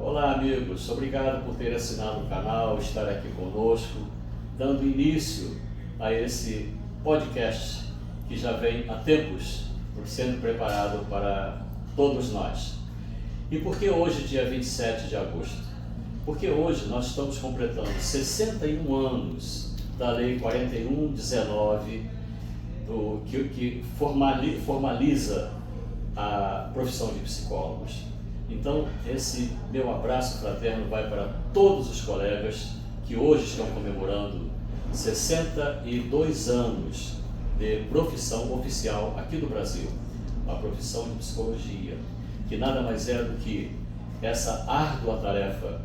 Olá, amigos. Obrigado por ter assinado o canal, estar aqui conosco, dando início a esse podcast que já vem há tempos sendo preparado para todos nós. E por que hoje, dia 27 de agosto? Porque hoje nós estamos completando 61 anos da Lei 4119, que formaliza a profissão de psicólogos. Então, esse meu abraço fraterno vai para todos os colegas que hoje estão comemorando 62 anos de profissão oficial aqui do Brasil, a profissão de psicologia, que nada mais é do que essa árdua tarefa,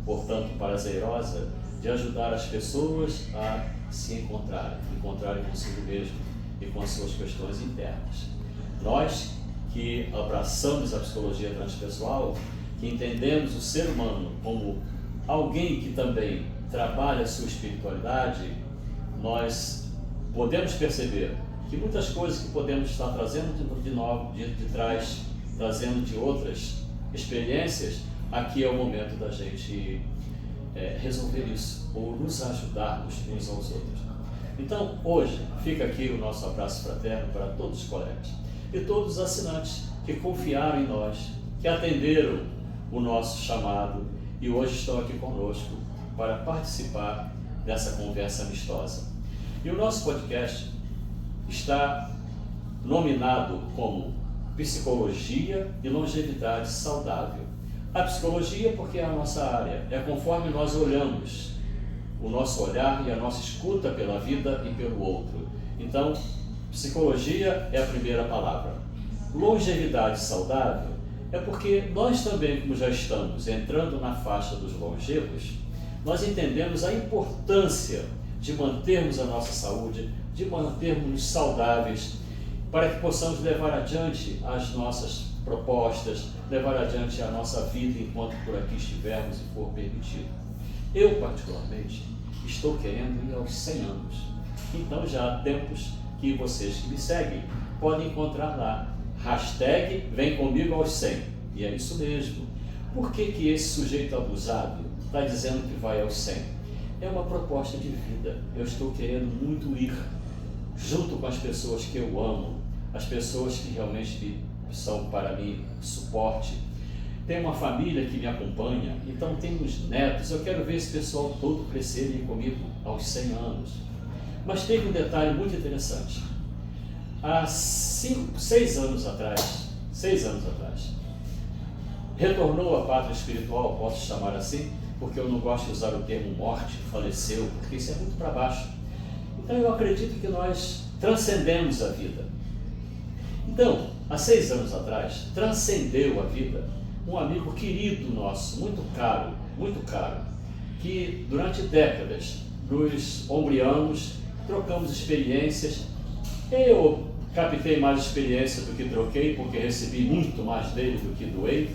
portanto prazerosa, de ajudar as pessoas a se encontrarem consigo mesmo e com as suas questões internas. Nós que abraçamos a psicologia transpessoal, que entendemos o ser humano como alguém que também trabalha a sua espiritualidade, nós podemos perceber que muitas coisas que podemos estar trazendo de trás, trazendo de outras experiências, aqui é o momento da gente resolver isso, ou nos ajudarmos uns aos outros. Então, hoje, fica aqui o nosso abraço fraterno para todos os colegas e todos os assinantes que confiaram em nós, que atenderam o nosso chamado e hoje estão aqui conosco para participar dessa conversa amistosa. E o nosso podcast está nominado como Psicologia e Longevidade Saudável. A psicologia porque é a nossa área, é conforme nós olhamos, o nosso olhar e a nossa escuta pela vida e pelo outro. Então, psicologia é a primeira palavra. Longevidade saudável é porque nós também, como já estamos entrando na faixa dos longevos, nós entendemos a importância de mantermos a nossa saúde, de mantermos-nos saudáveis, para que possamos levar adiante as nossas propostas, levar adiante a nossa vida enquanto por aqui estivermos e for permitido. Eu, particularmente, estou querendo ir aos 100 anos. Então, já há tempos que vocês que me seguem podem encontrar lá, hashtag vem comigo aos 100. E é isso mesmo. Por que esse sujeito abusado está dizendo que vai aos 100? É uma proposta de vida. Eu estou querendo muito ir junto com as pessoas que eu amo, as pessoas que realmente são para mim suporte. Tem uma família que me acompanha, então tem os netos. Eu quero ver esse pessoal todo crescerem comigo aos 100 anos. Mas teve um detalhe muito interessante. Há 6 anos atrás, retornou à pátria espiritual, posso chamar assim, porque eu não gosto de usar o termo morte, faleceu, porque isso é muito para baixo. Então eu acredito que nós transcendemos a vida. Então, há 6 anos atrás, transcendeu a vida um amigo querido nosso, muito caro, que durante décadas nos ombreamos, trocamos experiências. Eu captei mais experiência do que troquei, porque recebi muito mais dele do que doei.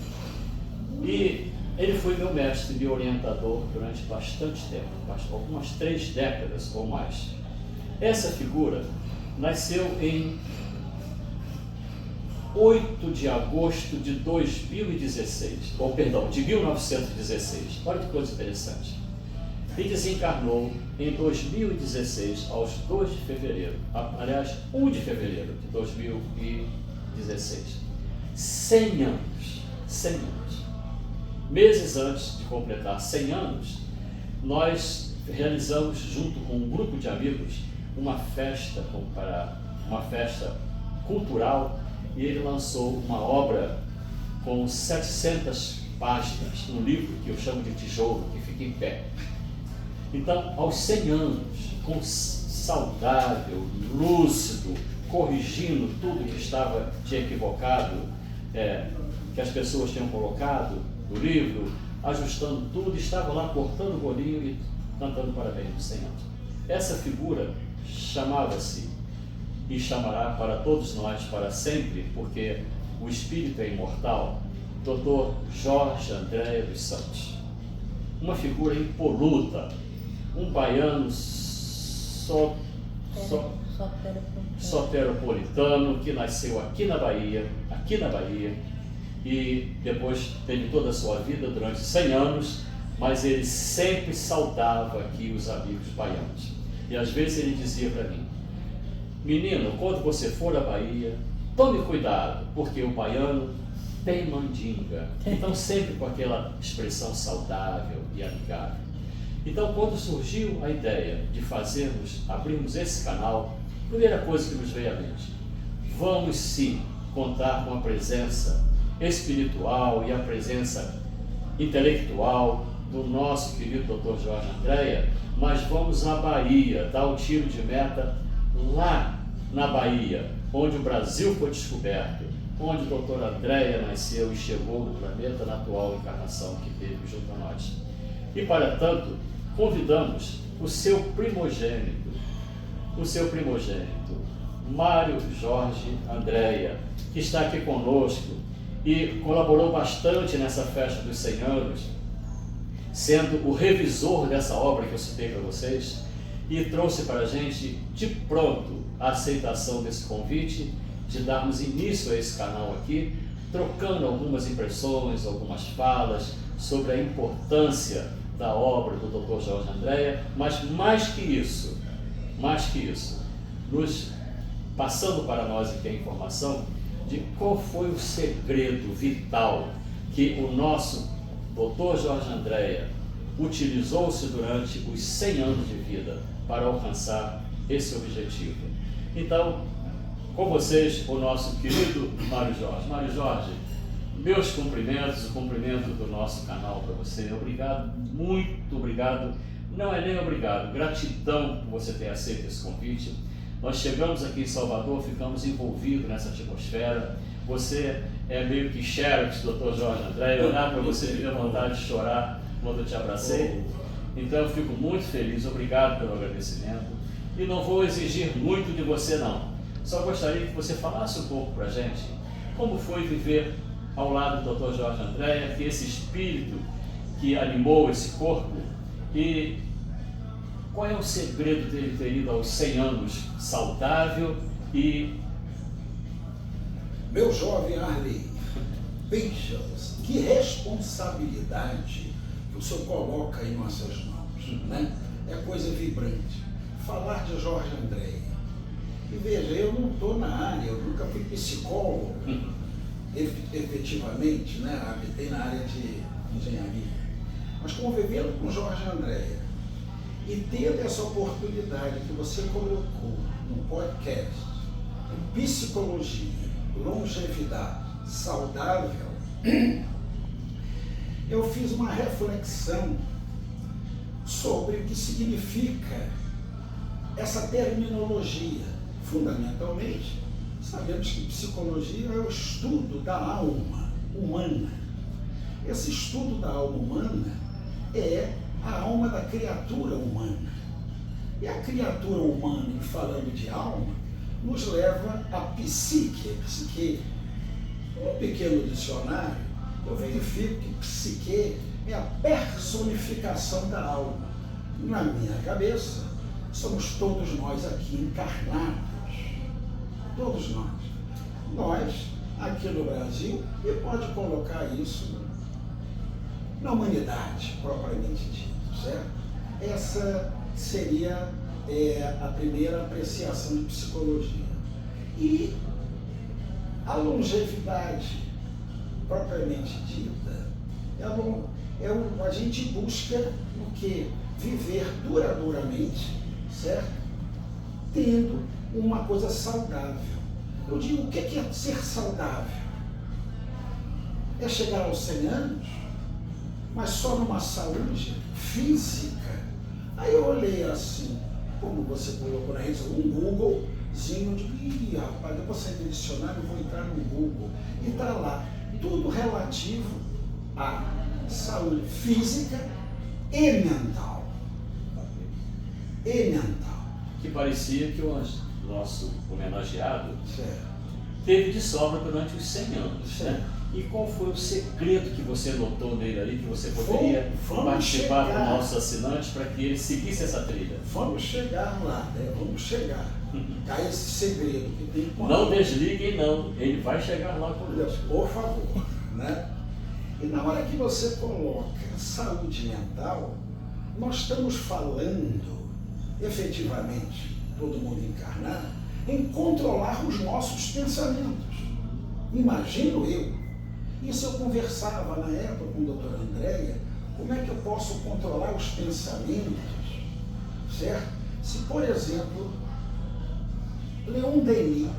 E ele foi meu mestre, meu orientador durante bastante tempo, algumas 3 décadas ou mais. Essa figura nasceu em 8 de agosto de 2016, de 1916. Olha que coisa interessante. E desencarnou em 2016, aos 2 de fevereiro, aliás, 1 de fevereiro de 2016. 100 anos. Meses antes de completar 100 anos, nós realizamos, junto com um grupo de amigos, uma festa cultural, e ele lançou uma obra com 700 páginas, um livro que eu chamo de tijolo, que fica em pé. Então, aos 100 anos, saudável, lúcido, corrigindo tudo que tinha equivocado, que as pessoas tinham colocado no livro, ajustando tudo, estava lá cortando o bolinho e cantando parabéns dos 100 anos. Essa figura chamava-se e chamará para todos nós para sempre, porque o espírito é imortal, Dr. Jorge André dos Santos. Uma figura impoluta, um baiano soteropolitano que nasceu aqui na Bahia, e depois teve toda a sua vida durante 100 anos, mas ele sempre saudava aqui os amigos baianos. E às vezes ele dizia para mim: menino, quando você for à Bahia, tome cuidado, porque o baiano tem mandinga. Então sempre com aquela expressão saudável e amigável. Então quando surgiu a ideia de abrirmos esse canal, a primeira coisa que nos veio à mente: vamos sim contar com a presença espiritual e a presença intelectual do nosso querido Dr. Jorge Andréa, mas vamos à Bahia, dar o tiro de meta lá na Bahia, onde o Brasil foi descoberto, onde o Dr. Andréa nasceu e chegou no planeta na atual encarnação que teve junto a nós. E para tanto, convidamos o seu primogênito, Mário Jorge Andréa, que está aqui conosco e colaborou bastante nessa festa dos 100 anos, sendo o revisor dessa obra que eu citei para vocês, e trouxe para a gente de pronto a aceitação desse convite, de darmos início a esse canal aqui, trocando algumas impressões, algumas falas sobre a importância da obra do Dr. Jorge Andréa, mas mais que isso, nos passando para nós aqui a informação de qual foi o segredo vital que o nosso Dr. Jorge Andréa utilizou-se durante os 100 anos de vida para alcançar esse objetivo. Então, com vocês, o nosso querido Mário Jorge. Mário Jorge, meus cumprimentos, o cumprimento do nosso canal para você. Obrigado, muito obrigado. Não é nem obrigado, gratidão por você ter aceito esse convite. Nós chegamos aqui em Salvador, ficamos envolvidos nessa atmosfera. Você é meio que xerox, Dr. Jorge Andréa. Olhar para você, me deu vontade de chorar quando eu te abracei. Então eu fico muito feliz, obrigado pelo agradecimento. E não vou exigir muito de você não. Só gostaria que você falasse um pouco para a gente como foi viver ao lado do Dr. Jorge Andréa, que esse espírito que animou esse corpo, e qual é o segredo dele ter ido aos 100 anos saudável e... Meu jovem Arley, veja-se, que responsabilidade que o senhor coloca em nossas mãos, né? É coisa vibrante. Falar de Jorge Andréa. E veja, eu não estou na área, eu nunca fui psicólogo, efetivamente, né? Habitei na área de engenharia. Mas convivendo com Jorge Andréa e tendo essa oportunidade que você colocou no podcast, em psicologia, longevidade saudável, eu fiz uma reflexão sobre o que significa essa terminologia. Fundamentalmente, sabemos que psicologia é o estudo da alma humana. Esse estudo da alma humana é a alma da criatura humana. E a criatura humana, falando de alma, nos leva à psique. Psique, um pequeno dicionário, eu verifico que psique é a personificação da alma. Na minha cabeça, somos todos nós aqui encarnados. Todos nós. Nós, aqui no Brasil, e pode colocar isso na humanidade, propriamente dito, certo? Essa seria a primeira apreciação de psicologia. E a longevidade, propriamente dita, a gente busca o quê? Viver duradouramente, certo? Tendo uma coisa saudável. Eu digo, o que é ser saudável? É chegar aos 100 anos, mas só numa saúde física. Aí eu olhei assim, como você colocou na rede, um Googlezinho, de rapaz, eu vou sair do dicionário, vou entrar no Google. E está lá, tudo relativo à saúde física e mental. Que parecia que o nosso homenageado Certo. teve de sobra durante os 100 anos, né? E qual foi o segredo que você notou nele ali, que você poderia participar com nossos assinantes para que ele seguisse essa trilha? Vamos chegar lá, né? Vamos chegar a esse segredo que tem. Não desliguem não, ele vai chegar lá conosco. Por favor, né? E na hora que você coloca saúde mental, nós estamos falando, efetivamente, todo mundo encarnado, em controlar os nossos pensamentos. Imagino eu. Isso eu conversava na época com a doutora Andréia, como é que eu posso controlar os pensamentos, certo? Se, por exemplo, Leon Denis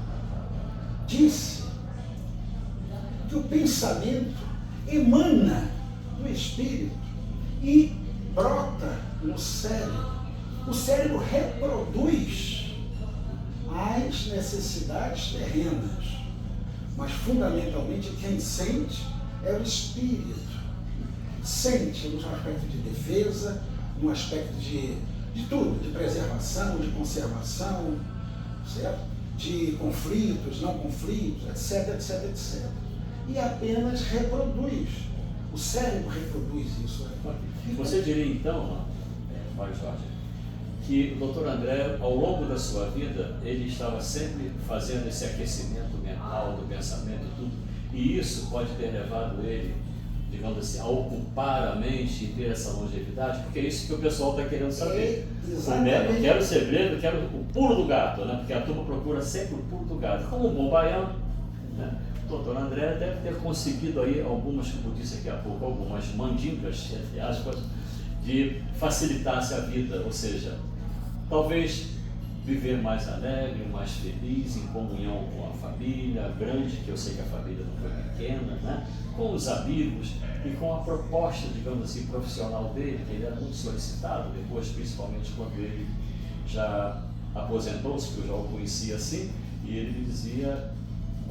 disse que o pensamento emana do espírito e brota no cérebro. O cérebro reproduz as necessidades terrenas, mas fundamentalmente quem sente é o espírito. Sente no aspecto de defesa, no aspecto de tudo, de preservação, de conservação, certo? De conflitos, não conflitos, etc, etc, etc. E apenas reproduz. O cérebro reproduz isso. Você diria então, Mário Jorge, que o Dr. André, ao longo da sua vida, ele estava sempre fazendo esse aquecimento mental do pensamento e tudo, e isso pode ter levado ele, digamos assim, a ocupar a mente e ter essa longevidade, porque é isso que o pessoal está querendo saber. Eu quero o segredo, eu quero o pulo do gato, né? Porque a turma procura sempre o pulo do gato. Como um bom baiano, né? O Dr. André deve ter conseguido aí algumas, como disse aqui há pouco, algumas mandingas, entre aspas, de facilitar-se a vida, ou seja, talvez viver mais alegre, mais feliz, em comunhão com a família grande, que eu sei que a família não foi pequena, né? Com os amigos e com a proposta, digamos assim, profissional dele, que ele era muito solicitado, depois, principalmente quando ele já aposentou-se, que eu já o conhecia assim, e ele me dizia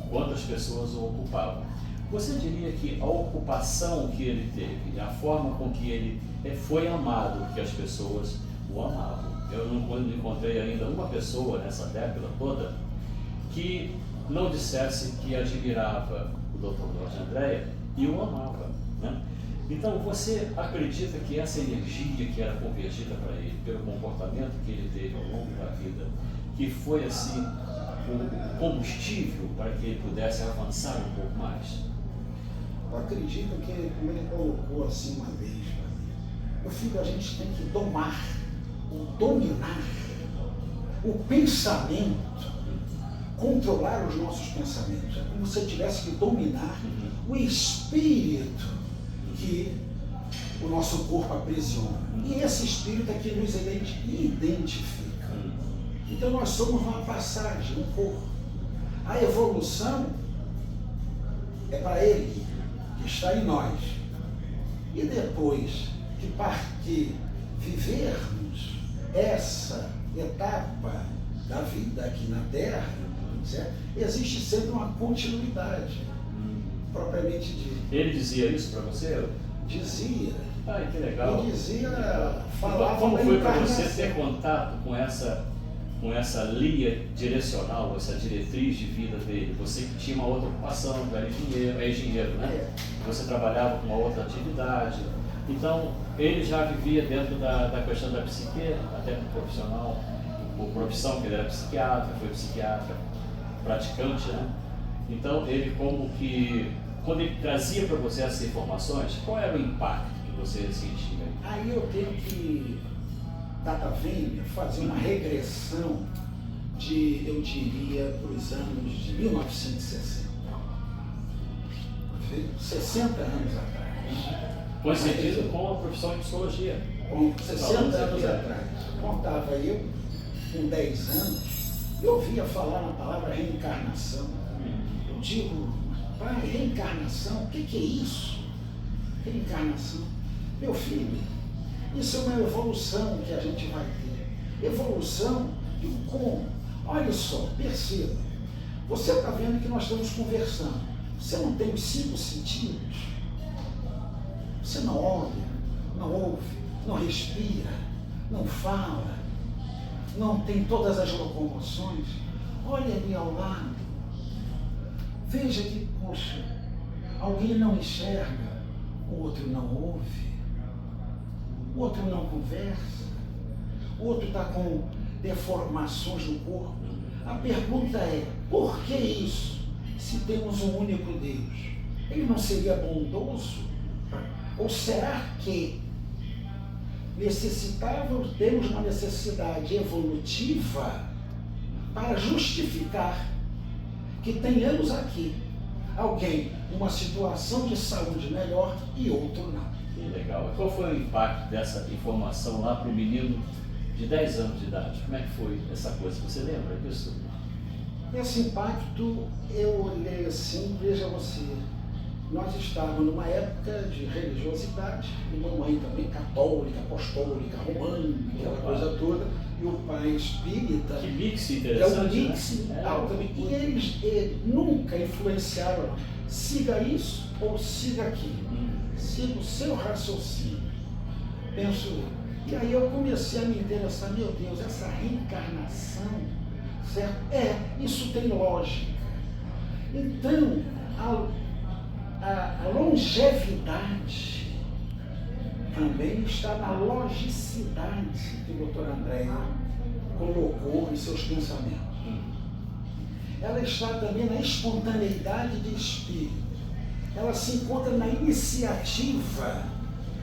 quantas pessoas o ocupavam. Você diria que a ocupação que ele teve, a forma com que ele foi amado, porque as pessoas o amavam. Eu não encontrei ainda uma pessoa nessa década toda que não dissesse que admirava o Dr. Jorge Andréa e o amava, né? Então, você acredita que essa energia que era convergida para ele, pelo comportamento que ele teve ao longo da vida, que foi assim o combustível para que ele pudesse avançar um pouco mais? Eu acredito que, como ele colocou assim uma vez, meu filho, a gente tem que dominar o pensamento, controlar os nossos pensamentos. É como se eu tivesse que dominar o espírito que o nosso corpo aprisiona. E esse espírito é que nos identifica. Então nós somos uma passagem, um corpo. A evolução é para ele, que está em nós. E depois que vivermos essa etapa da vida aqui na Terra, certo? Existe sempre uma continuidade, propriamente dita. Ele dizia isso para você? Dizia. Ah, que legal. Ele dizia, falava. Como foi para você ter contato com essa linha direcional, essa diretriz de vida dele? Você que tinha uma outra ocupação, era engenheiro, né? Você trabalhava com uma outra atividade. Então, ele já vivia dentro da questão da psique, até profissional, por profissão, que ele era psiquiatra, foi psiquiatra, praticante, né? Então, ele como que, quando ele trazia para você essas informações, qual era o impacto que você sentia? Aí eu tenho que, data vênia, fazer uma regressão de, eu diria, para os anos de 1960. 60 anos atrás. Coincidido com a profissão de psicologia. Com 60 anos atrás. Contava eu, com 10 anos, eu ouvia falar na palavra reencarnação. Eu digo, pai, reencarnação, o que é isso? Reencarnação. Meu filho, isso é uma evolução que a gente vai ter. Evolução de como? Olha só, perceba. Você está vendo que nós estamos conversando. Você não tem os 5 sentidos? Você não olha, não ouve, não respira, não fala, não tem todas as locomoções. Olha ali ao lado. Veja que, poxa, alguém não enxerga, o outro não ouve, o outro não conversa, o outro está com deformações no corpo. A pergunta é, por que isso? Se temos um único Deus. ele não seria bondoso? Ou será que temos uma necessidade evolutiva para justificar que tenhamos aqui alguém numa situação de saúde melhor e outro não? Que legal. Qual foi o impacto dessa informação lá para o menino de 10 anos de idade? Como é que foi essa coisa? Você lembra disso? Esse impacto, eu olhei assim, veja você, nós estávamos numa época de religiosidade, e mamãe também católica, apostólica, romana, aquela coisa toda, e o pai espírita. Que mix interessante, é um mix altamente. E eles nunca influenciaram, siga isso ou siga aquilo. Siga o seu raciocínio. Penso eu. E aí eu comecei a me interessar, meu Deus, essa reencarnação, certo? Isso tem lógica. Então, a longevidade também está na logicidade que o Dr. André colocou em seus pensamentos. Ela está também na espontaneidade de espírito. Ela se encontra na iniciativa,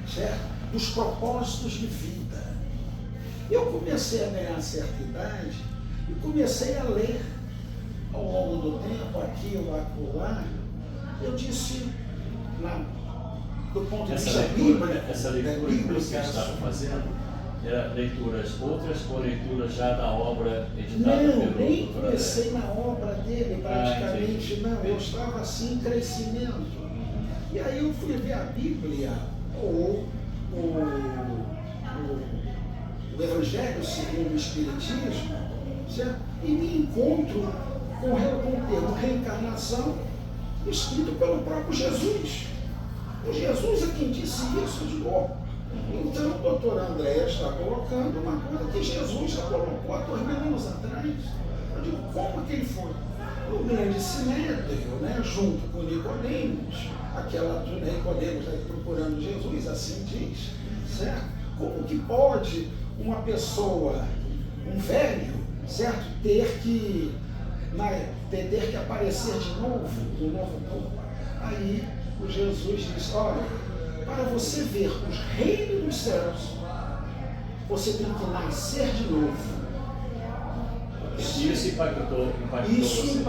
certo? Dos propósitos de vida. Eu comecei a ganhar certa idade e comecei a ler ao longo do tempo, aqui ou acolá. Eu disse, do ponto de vista bíblico, essa leitura que você estava fazendo, era leituras outras ou leituras já da obra editada pelo Não, nem Dr. comecei na obra dele praticamente, não. Eu estava assim em crescimento. E aí eu fui ver a Bíblia, ou o Evangelho segundo o Espiritismo, certo? E me encontro com o termo reencarnação escrito pelo próprio Jesus. O Jesus é quem disse isso de novo. Então o doutor André está colocando uma coisa que Jesus já colocou há 2000 anos atrás. Eu digo, como que ele foi? No grande sinédrio, né, junto com Nicodemos, aquela Nicodemos procurando Jesus, assim diz, certo? Como que pode uma pessoa, um velho, certo, ter que aparecer de novo, um novo corpo? Aí o Jesus diz, olha, para você ver os reinos dos céus, você tem que nascer de novo. Isso impactou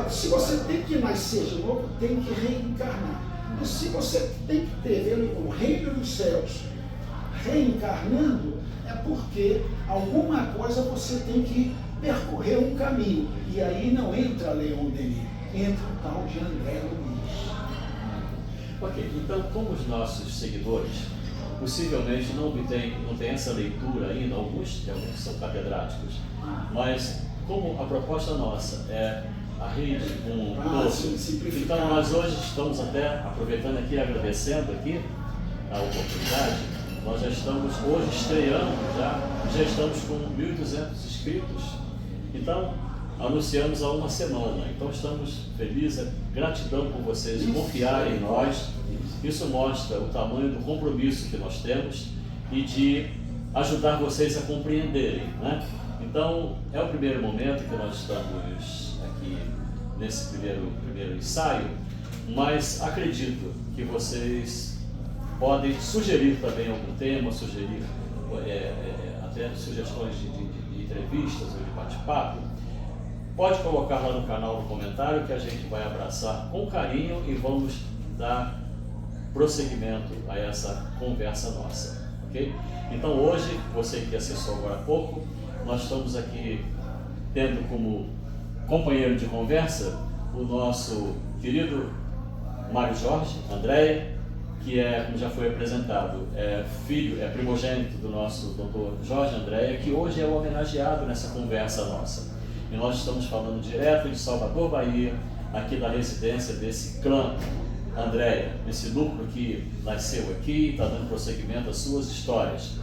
você. Se você tem que nascer de novo, tem que reencarnar. E se você tem que ter o reino dos céus reencarnando, é porque alguma coisa você tem que percorrer um caminho. E aí não entra Leon Denis, entra o tal de André Luiz. Ok, então como os nossos seguidores possivelmente não têm essa leitura ainda, alguns são catedráticos, mas como a proposta nossa é a rede um todo, então nós hoje estamos até aproveitando aqui, agradecendo aqui a oportunidade, nós já estamos hoje estreando, já estamos com 1.200 inscritos, então anunciamos há uma semana, então estamos felizes, gratidão por vocês confiarem em nós, isso mostra o tamanho do compromisso que nós temos e de ajudar vocês a compreenderem, né? Então, é o primeiro momento que nós estamos aqui nesse primeiro ensaio, mas acredito que vocês podem sugerir também algum tema, sugerir até sugestões de entrevistas ou de bate-papo. Pode colocar lá no canal no comentário que a gente vai abraçar com carinho e vamos dar prosseguimento a essa conversa nossa, ok? Então hoje, você que acessou agora há pouco, nós estamos aqui tendo como companheiro de conversa o nosso querido Mário Jorge Andréia, que como já foi apresentado, é primogênito do nosso Dr. Jorge Andréia, que hoje é o homenageado nessa conversa nossa. E nós estamos falando direto de Salvador, Bahia, aqui da residência desse clã Andréia, esse núcleo que nasceu aqui e está dando prosseguimento às suas histórias.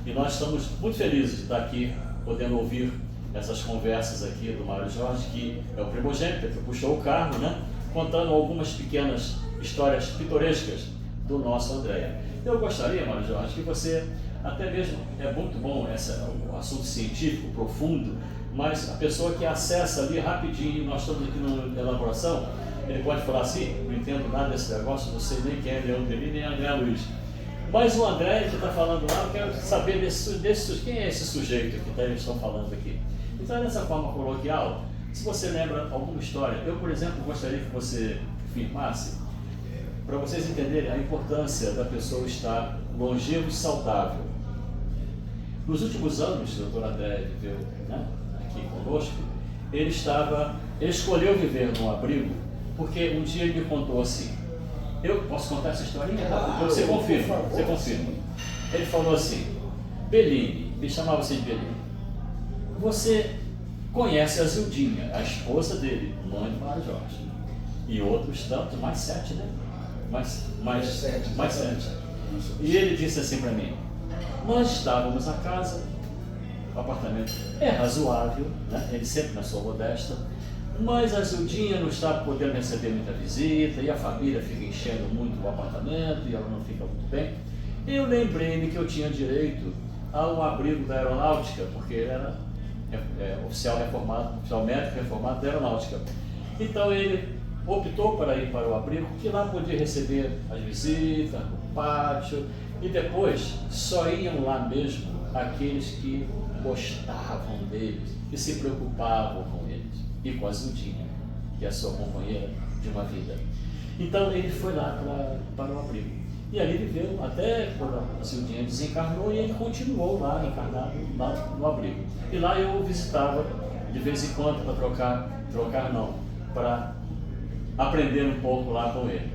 E nós estamos muito felizes de estar aqui, podendo ouvir essas conversas aqui do Mário Jorge, que é o primogênito, que puxou o carro, né? Contando algumas pequenas histórias pitorescas do nosso Andréia. Eu gostaria, Mário Jorge, que você, até mesmo, é muito bom o assunto científico profundo, mas a pessoa que acessa ali rapidinho, nós estamos aqui na elaboração, Ele pode falar assim, não entendo nada desse negócio, não sei nem quem é Leão Denis, nem André Luiz. Mas o André que está falando lá, eu quero saber quem é esse sujeito que eles estão falando aqui. Então, dessa forma coloquial, se você lembra alguma história, eu, por exemplo, gostaria que você firmasse, para vocês entenderem a importância da pessoa estar longevo e saudável. Nos últimos anos, o doutor André viveu, né, aqui conosco, ele escolheu viver num abrigo, porque um dia ele me contou assim, eu posso contar essa historinha? Você confirma, você confirma. Ele falou assim, Bellini, me chamava assim de Bellini, você conhece a Zildinha, a esposa dele, mãe do Mário Jorge, e outros tantos, mais 7, né? Mais 7. E ele disse assim para mim, nós estávamos na casa, o apartamento é razoável, né? Ele sempre na sua modesta, mas a Zildinha não está podendo receber muita visita e a família fica enchendo muito o apartamento e ela não fica muito bem. Eu lembrei-me que eu tinha direito a um abrigo da aeronáutica, porque ele era oficial médico reformado da aeronáutica. Então ele optou para ir para o abrigo, que lá podia receber as visitas, o pátio, e depois só iam lá mesmo aqueles que gostavam deles, que se preocupavam com eles, e com a Zildinha, que é a sua companheira de uma vida. Então ele foi lá para o abrigo. E ali viveu até quando a Zildinha desencarnou, e ele continuou lá encarnado lá no abrigo. E lá eu o visitava de vez em quando para aprender um pouco lá com ele.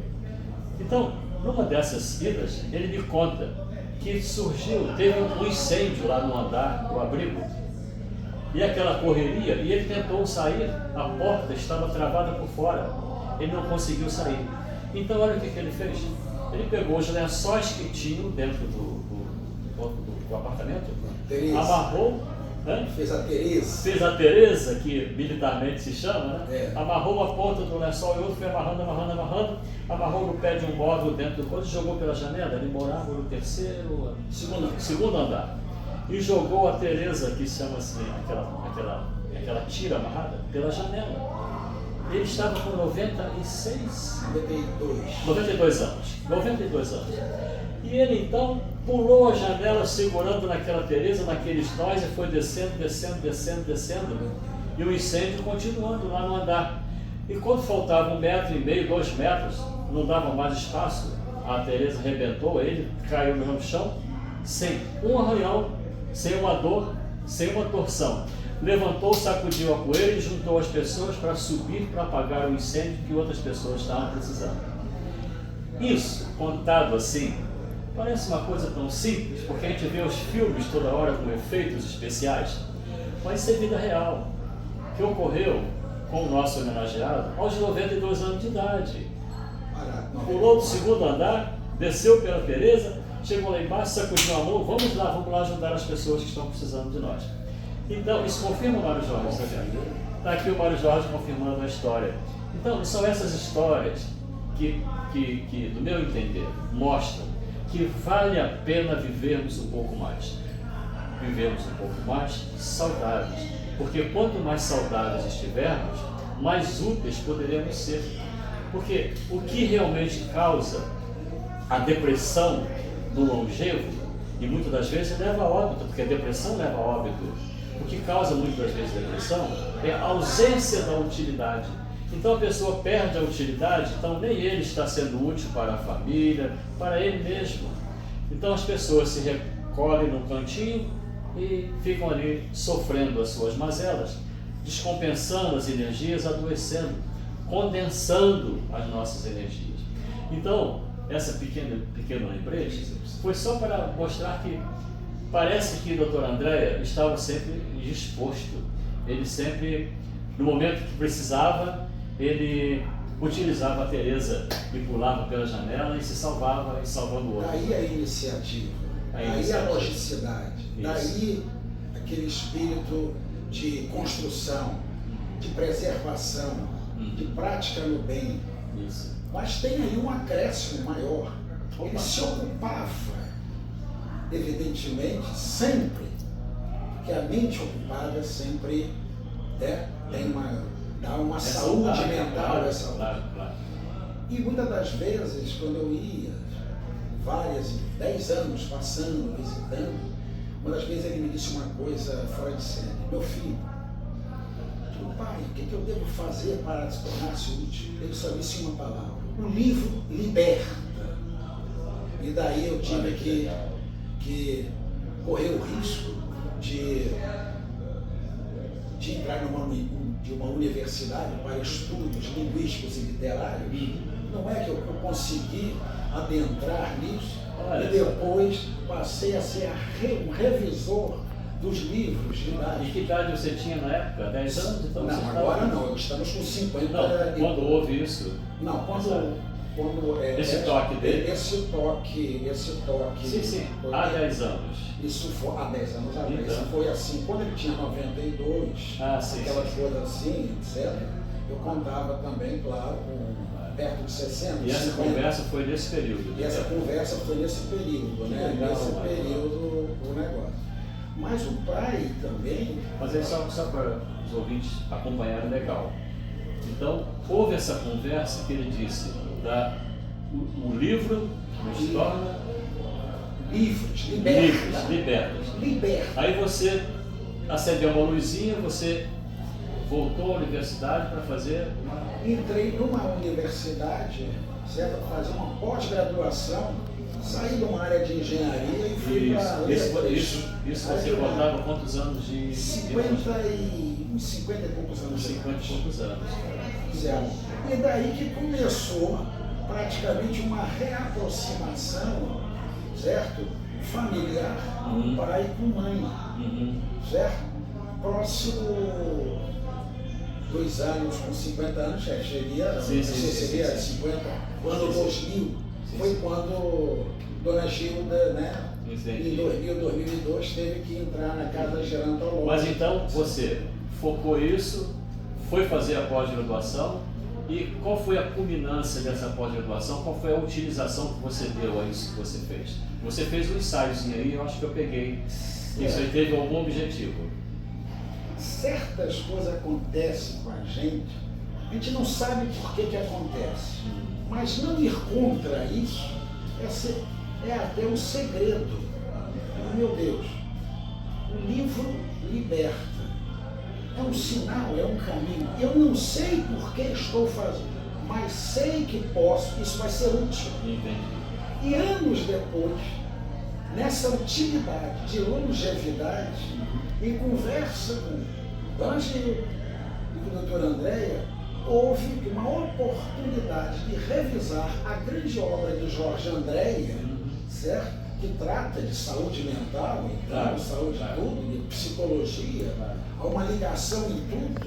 Então, numa dessas idas, ele me conta que teve um incêndio lá no andar do abrigo, e aquela correria, e ele tentou sair, a porta estava travada por fora, ele não conseguiu sair. Então olha o que ele fez, ele pegou os lençóis que tinham dentro do apartamento, amarrou, né? Fez a Teresa, que militarmente se chama, né? Amarrou uma ponta do lençol e outro, foi amarrando, amarrou no pé de um móvel dentro do quarto e jogou pela janela. Ele morava no segundo andar. E jogou a Teresa, que se chama assim, aquela tira amarrada, pela janela. Ele estava com 92 anos. E ele então pulou a janela segurando naquela Teresa, naqueles nós, e foi descendo. E o incêndio continuando lá no andar. E quando faltava 1,5 metro, 2 metros, não dava mais espaço, a Teresa arrebentou, ele caiu no chão, sem um arranhão, sem uma dor, sem uma torção. Levantou, sacudiu a poeira e juntou as pessoas para subir para apagar o incêndio que outras pessoas estavam precisando. Isso, contado assim, parece uma coisa tão simples, porque a gente vê os filmes toda hora com efeitos especiais, mas isso é vida real, que ocorreu com o nosso homenageado aos 92 anos de idade. Pulou do segundo andar, desceu pela Teresa, chegou lá embaixo, sacudiu a mão, vamos lá ajudar as pessoas que estão precisando de nós. Então, isso confirma o Mário Jorge, está vendo? Está aqui o Mário Jorge confirmando a história. Então, são essas histórias que do meu entender, mostram que vale a pena vivermos um pouco mais. Vivermos um pouco mais saudáveis. Porque quanto mais saudáveis estivermos, mais úteis poderemos ser. Porque o que realmente causa a depressão do longevo, e muitas das vezes leva a óbito, porque a depressão leva a óbito. O que causa muitas vezes depressão é a ausência da utilidade. Então a pessoa perde a utilidade, então nem ele está sendo útil para a família, para ele mesmo. Então as pessoas se recolhem no cantinho e ficam ali sofrendo as suas mazelas, descompensando as energias, adoecendo, condensando as nossas energias. Então, essa pequeno lembrete foi só para mostrar que parece que o Dr. André estava sempre disposto. Ele sempre, no momento que precisava, ele utilizava a Teresa e pulava pela janela e se salvava e salvando o outro. Daí a iniciativa, daí a logicidade, daí aquele espírito de construção, de preservação, de prática no bem. Isso. Mas tem aí um acréscimo maior. Ele se ocupava, evidentemente, sempre, porque a mente ocupada sempre dá uma saúde mental. Claro. E muitas das vezes, quando eu ia, 10 anos passando, visitando, uma das vezes ele me disse uma coisa fora de série: meu filho, pai, o que eu devo fazer para se tornar-se útil? Ele só disse uma palavra: o livro liberta. E daí eu tive que correr o risco de entrar de uma universidade para estudos linguísticos e literários. Não é que eu consegui adentrar nisso. E depois passei a ser um revisor dos livros didáticos. E que idade você tinha na época? 10 anos? Então não, agora não, estamos com 50. Não, quando houve isso? Não, quando esse toque dele? Esse toque. Sim, há 10 anos. Isso foi há 10 anos atrás. Então. Isso foi assim, quando ele tinha 92, aquelas coisas assim, etc. Eu contava também, claro, com perto de 60. E essa 50. conversa foi nesse período? E essa conversa foi nesse período, né? Legal, nesse período o negócio. Mas o pai também. Mas aí só para os ouvintes acompanharem legal. Então, houve essa conversa que ele disse, o livro nos torna livres, libertos. Aí você acendeu uma luzinha, você voltou à universidade para fazer uma... Entrei numa universidade, certo? Para fazer uma pós-graduação, saí de uma área de engenharia e fui para letras. Isso você contava quantos anos de... uns 50 e poucos anos. 50 e poucos anos. Certo? E daí que começou praticamente uma reaproximação, certo? Familiar, com pai e com mãe, certo? Próximo 2 anos, com 50 anos, seria 50, ano 2000, foi quando Dona Gilda, né? Em 2002 teve que entrar na casa gerontológica. Mas então você focou isso, foi fazer a pós-graduação, e qual foi a culminância dessa pós-graduação? Qual foi a utilização que você deu a isso que você fez? Você fez um ensaiozinho aí, eu acho que eu peguei. Isso aí teve algum objetivo? Certas coisas acontecem com a gente não sabe por que acontece. Mas não ir contra isso é até um segredo. Meu Deus, o livro liberta. É um sinal, é um caminho. Eu não sei por que estou fazendo, mas sei que posso, isso vai ser útil. E anos depois, nessa utilidade de longevidade, em conversa com Dona Gilda e com a doutora Andréia, houve uma oportunidade de revisar a grande obra de Jorge Andréia, certo? Que trata de saúde mental, então, saúde de tudo, de psicologia, há uma ligação em tudo,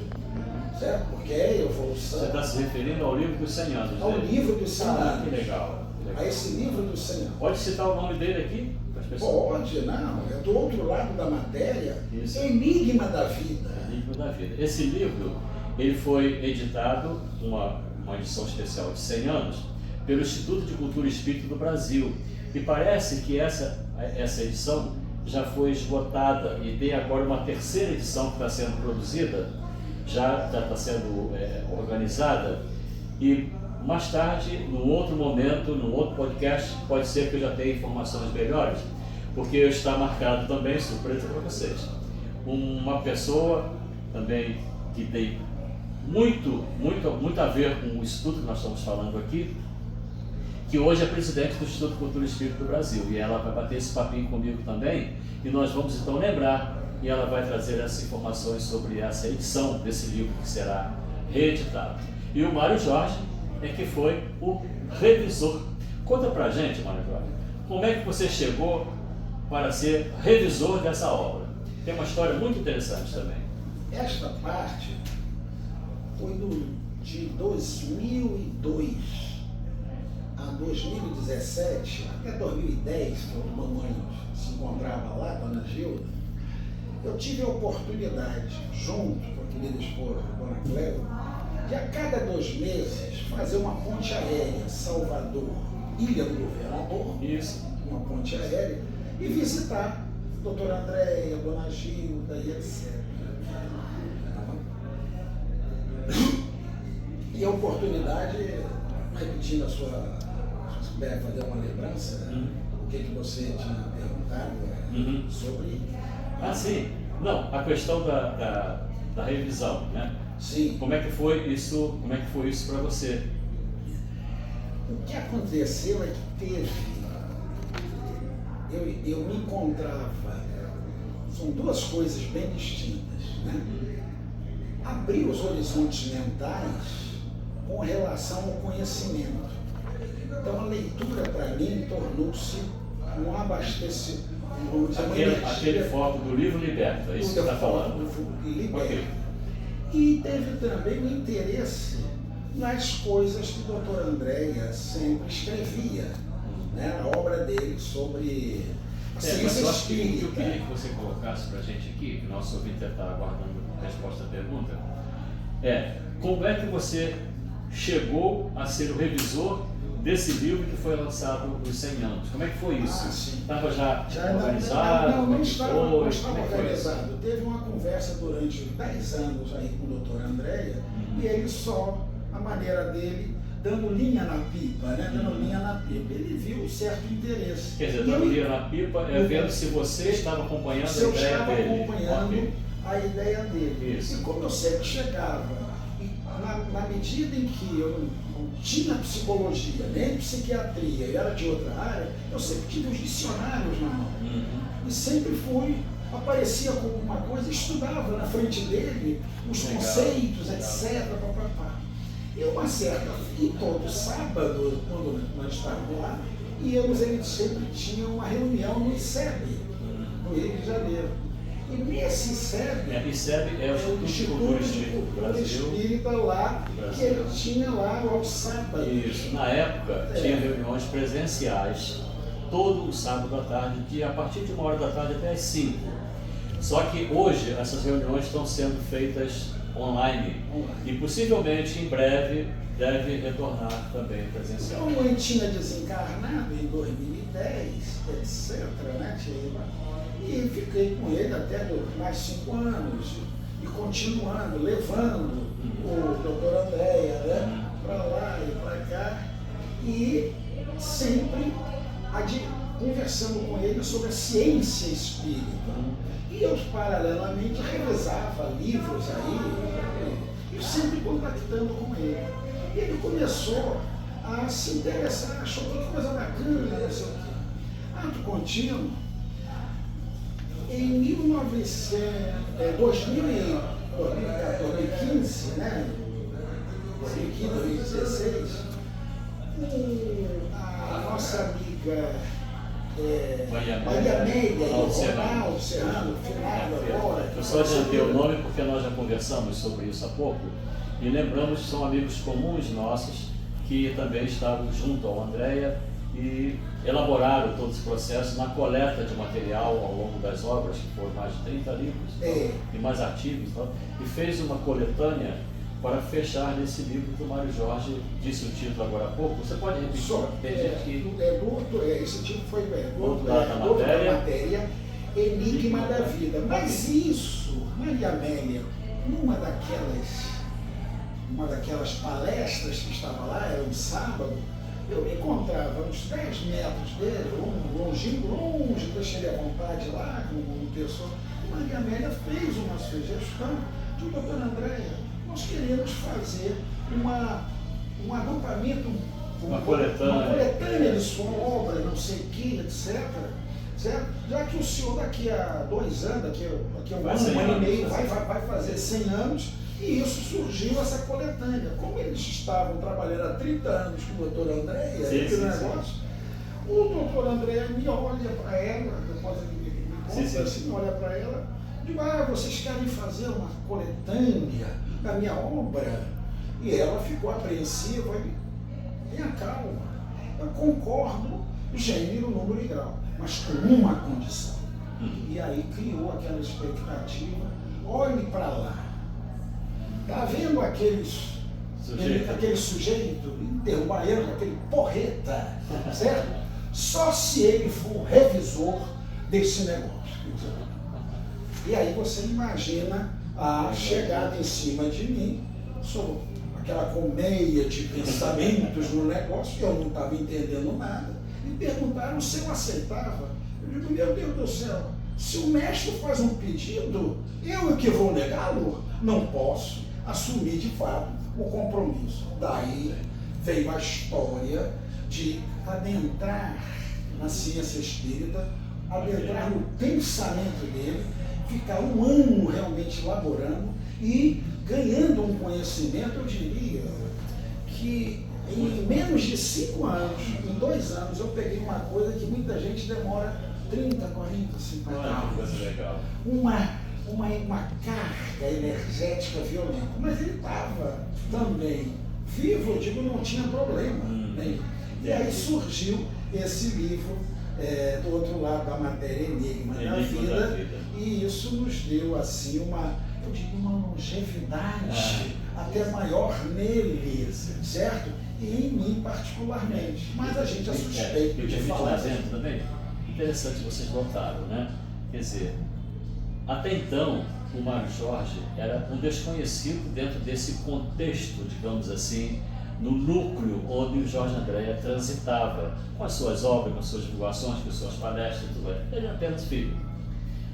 certo? Porque é evolução. Você está se referindo ao livro dos 100 anos, ao livro dos 100 anos. Que legal. A esse livro dos 100 anos. Pode citar o nome dele aqui? Pode, não. É do outro lado da matéria. Isso. Enigma da Vida. Enigma da Vida. Esse livro, ele foi editado, uma edição especial de 100 anos, pelo Instituto de Cultura e Espírito do Brasil. E parece que essa edição já foi esgotada e tem agora uma terceira edição que está sendo produzida, já está sendo organizada, e mais tarde, num outro momento, num outro podcast, pode ser que eu já tenha informações melhores, porque está marcado também, surpresa para vocês, uma pessoa também que tem muito a ver com o estudo que nós estamos falando aqui, que hoje é presidente do Instituto de Cultura e Espírito do Brasil, e ela vai bater esse papinho comigo também, e nós vamos então lembrar, e ela vai trazer essas informações sobre essa edição desse livro que será reeditado. E o Mário Jorge é que foi o revisor. Conta pra gente, Mário Jorge, como é que você chegou para ser revisor dessa obra? Tem uma história muito interessante também. Esta parte foi de 2002 a 2017, até 2010, quando a mamãe se encontrava lá, Dona Gilda, eu tive a oportunidade, junto com a querida esposa, Dona Cléo, de a cada 2 meses fazer uma ponte aérea, Salvador, Ilha do Governador, uma ponte aérea, e visitar a doutora Andréia, Dona Gilda e etc. E a oportunidade repetindo a sua, se puder fazer uma lembrança, o que você tinha perguntado sobre... Ah, sim. Não, a questão da revisão, né? Sim. Como é que foi isso para você? O que aconteceu é que teve... Eu me encontrava... São duas coisas bem distintas, né? Abrir os horizontes mentais com relação ao conhecimento. Então a leitura para mim tornou-se um abastecimento. Aquele foco do livro liberta, é isso que você está falando? Liberta. Okay. E teve também o interesse nas coisas que o Dr. Andréia sempre escrevia, né? A obra dele sobre a ciência espírita. Eu queria que você colocasse para a gente aqui, que o nosso ouvinte está aguardando a resposta à pergunta, como é que você chegou a ser o revisor desse livro que foi lançado nos 100 anos? Como é que foi isso? Estava já organizado? Não estava organizado. Teve uma conversa durante 10 anos aí com o Dr. Andréia, e ele só, a maneira dele, dando linha na pipa, né? Dando linha na pipa. Ele viu um certo interesse. Quer dizer, dando linha na pipa vendo se você estava acompanhando a ideia dele. Se eu estava acompanhando a ideia dele. Isso. E como eu sempre chegava, na medida em que eu não tinha psicologia, nem psiquiatria, eu era de outra área, eu sempre tive os dicionários na mão. E sempre aparecia com alguma coisa, estudava na frente dele os conceitos, etc. E todo sábado, quando nós estávamos lá, eles sempre tinham uma reunião no ICEB, no Rio de Janeiro. E nesse ICEB, ICEB é o Instituto Espírita lá, que ele tinha lá aos sábados. Isso. Na época, tinha reuniões presenciais, todo sábado à tarde, a partir de 1h da tarde até as 5. Só que hoje, essas reuniões estão sendo feitas online. E possivelmente, em breve, deve retornar também presencial. Então, eu tinha desencarnado em 2010, etc., né? E fiquei com ele até mais 5 anos, e continuando, levando o Dr. Andréia, né, para lá e para cá, e sempre conversando com ele sobre a ciência espírita. E eu, paralelamente, revisava livros aí, e sempre contactando com ele. E ele começou a se interessar, achou que coisa bacana, não sei o quê. Ato contínuo. Em 2015, né? 2015, 2016, a nossa amiga Maria Amélia e o Ronaldo Serrano, finado agora. Eu só adiantei o nome porque nós já conversamos sobre isso há pouco e lembramos que são amigos comuns nossos que também estavam junto ao Andréia e elaboraram todo esse processo na coleta de material ao longo das obras, que foram mais de 30 livros e mais artigos, e fez uma coletânea para fechar nesse livro que o Mário Jorge disse o título agora há pouco. Você pode repetir? Esse título foi Doutor da Matéria, Enigma da Vida. Mas isso, Maria Amélia, uma daquelas palestras que estava lá, era um sábado, eu me encontrava uns 10 metros dele, longe, deixei ele à vontade lá, com uma pessoa. E Maria Amélia fez uma sugestão de o Dr. Andréia, nós queremos fazer um agrupamento, uma coletânea de sua obra, não sei o que, etc. Certo? Já que o senhor daqui a 2 anos, daqui a um ano e meio, vai fazer 100 anos, e isso surgiu, essa coletânea. Como eles estavam trabalhando há 30 anos com o Dr. Andréia, o Dr. Andréia me olha para ela, depois ele me conta assim, olha para ela, digo, vocês querem fazer uma coletânea da minha obra? E ela ficou apreensiva e tenha calma. Eu concordo, gênero, número e grau, mas com uma condição. E aí criou aquela expectativa, olhe para lá. Está vendo aquele sujeito, interrompaiano, aquele porreta, certo? Só se ele for o revisor desse negócio. E aí você imagina a chegada em cima de mim, sou aquela colmeia de pensamentos no negócio, eu não estava entendendo nada. Me perguntaram se eu aceitava. Eu digo, meu Deus do céu, se o mestre faz um pedido, eu é que vou negá-lo? Não posso assumir de fato o compromisso. Daí veio a história de adentrar na ciência espírita, adentrar no pensamento dele, ficar um ano realmente elaborando e ganhando um conhecimento, eu diria, que em menos de 5 anos, em 2 anos, eu peguei uma coisa que muita gente demora 30, 40, 50 anos. Uma carga energética violenta. Mas ele estava também vivo, eu digo, não tinha problema. Né? E aí surgiu esse livro, do outro lado da matéria, Enigma da Vida, e isso nos deu assim uma longevidade até maior nele, certo? E em mim particularmente. Mas a gente é suspeito de falar. Também, interessante, vocês notaram, né? Quer dizer, até então, o Mário Jorge era um desconhecido dentro desse contexto, digamos assim, no núcleo onde o Jorge Andréa transitava, com as suas obras, com as suas divulgações, com as suas palestras e tudo mais. Ele era apenas filho.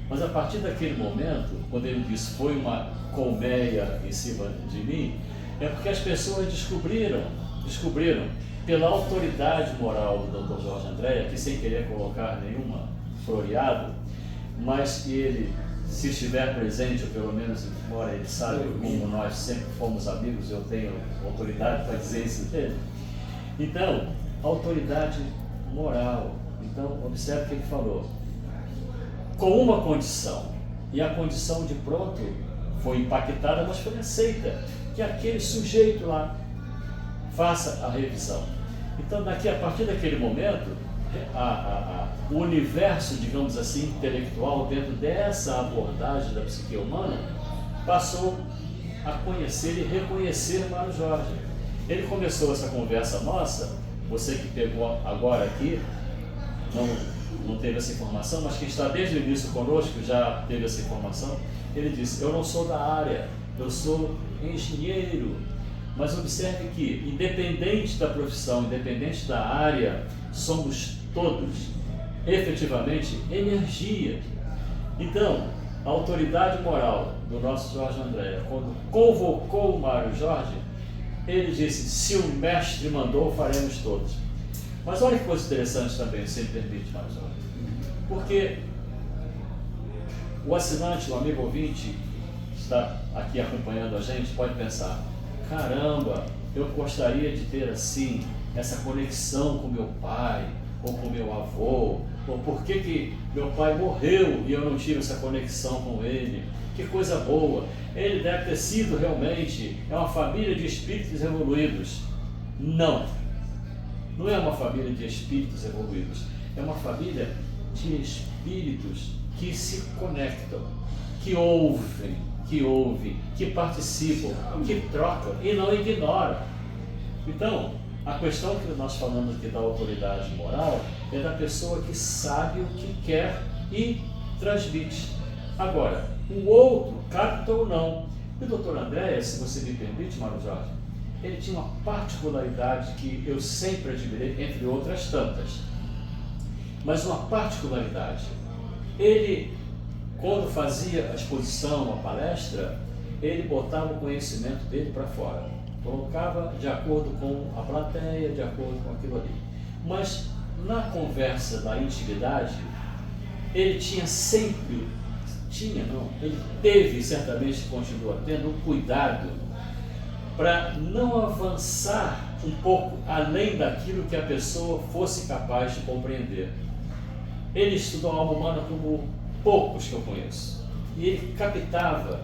Mas a partir daquele momento, quando ele disse foi uma colmeia em cima de mim, é porque as pessoas descobriram pela autoridade moral do Dr. Jorge Andréa, que sem querer colocar nenhuma floreado, mas ele, se estiver presente, ou pelo menos, embora ele sabe como nós sempre fomos amigos, eu tenho autoridade para dizer isso dele. Então, autoridade moral. Então, observe o que ele falou. Com uma condição, e a condição de pronto foi impactada, mas foi aceita, que aquele sujeito lá faça a revisão. Então, a partir daquele momento, o universo, digamos assim, intelectual, dentro dessa abordagem da psique humana, passou a conhecer e reconhecer Mário Jorge. Ele começou essa conversa nossa, você que pegou agora aqui, não teve essa informação, mas que está desde o início conosco, já teve essa informação. Ele disse, eu não sou da área, eu sou engenheiro. Mas observe que, independente da profissão, independente da área, somos todos, efetivamente, energia. Então, a autoridade moral do nosso Jorge Andréa, quando convocou o Mário Jorge, ele disse, se o mestre mandou, faremos todos. Mas olha que coisa interessante também, se me permite, Mário Jorge. Porque o assinante, o amigo ouvinte, que está aqui acompanhando a gente, pode pensar, caramba, eu gostaria de ter assim, essa conexão com meu pai, ou com meu avô, ou por que meu pai morreu e eu não tive essa conexão com ele, que coisa boa, ele deve ter sido realmente, é uma família de espíritos evoluídos. Não é uma família de espíritos evoluídos, é uma família de espíritos que se conectam, que ouvem, que participam, que trocam e não ignoram. Então, a questão que nós falamos aqui da autoridade moral é da pessoa que sabe o que quer e transmite. Agora, o outro capta ou não. E o doutor Andréa, se você me permite, Mário Jorge, ele tinha uma particularidade que eu sempre admirei, entre outras tantas. Mas uma particularidade. Ele, quando fazia a exposição, a palestra, ele botava o conhecimento dele para fora. Colocava de acordo com a plateia, de acordo com aquilo ali. Mas na conversa da intimidade, ele ele teve, certamente continua tendo, um cuidado para não avançar um pouco além daquilo que a pessoa fosse capaz de compreender. Ele estudou a alma humana como poucos que eu conheço. E ele captava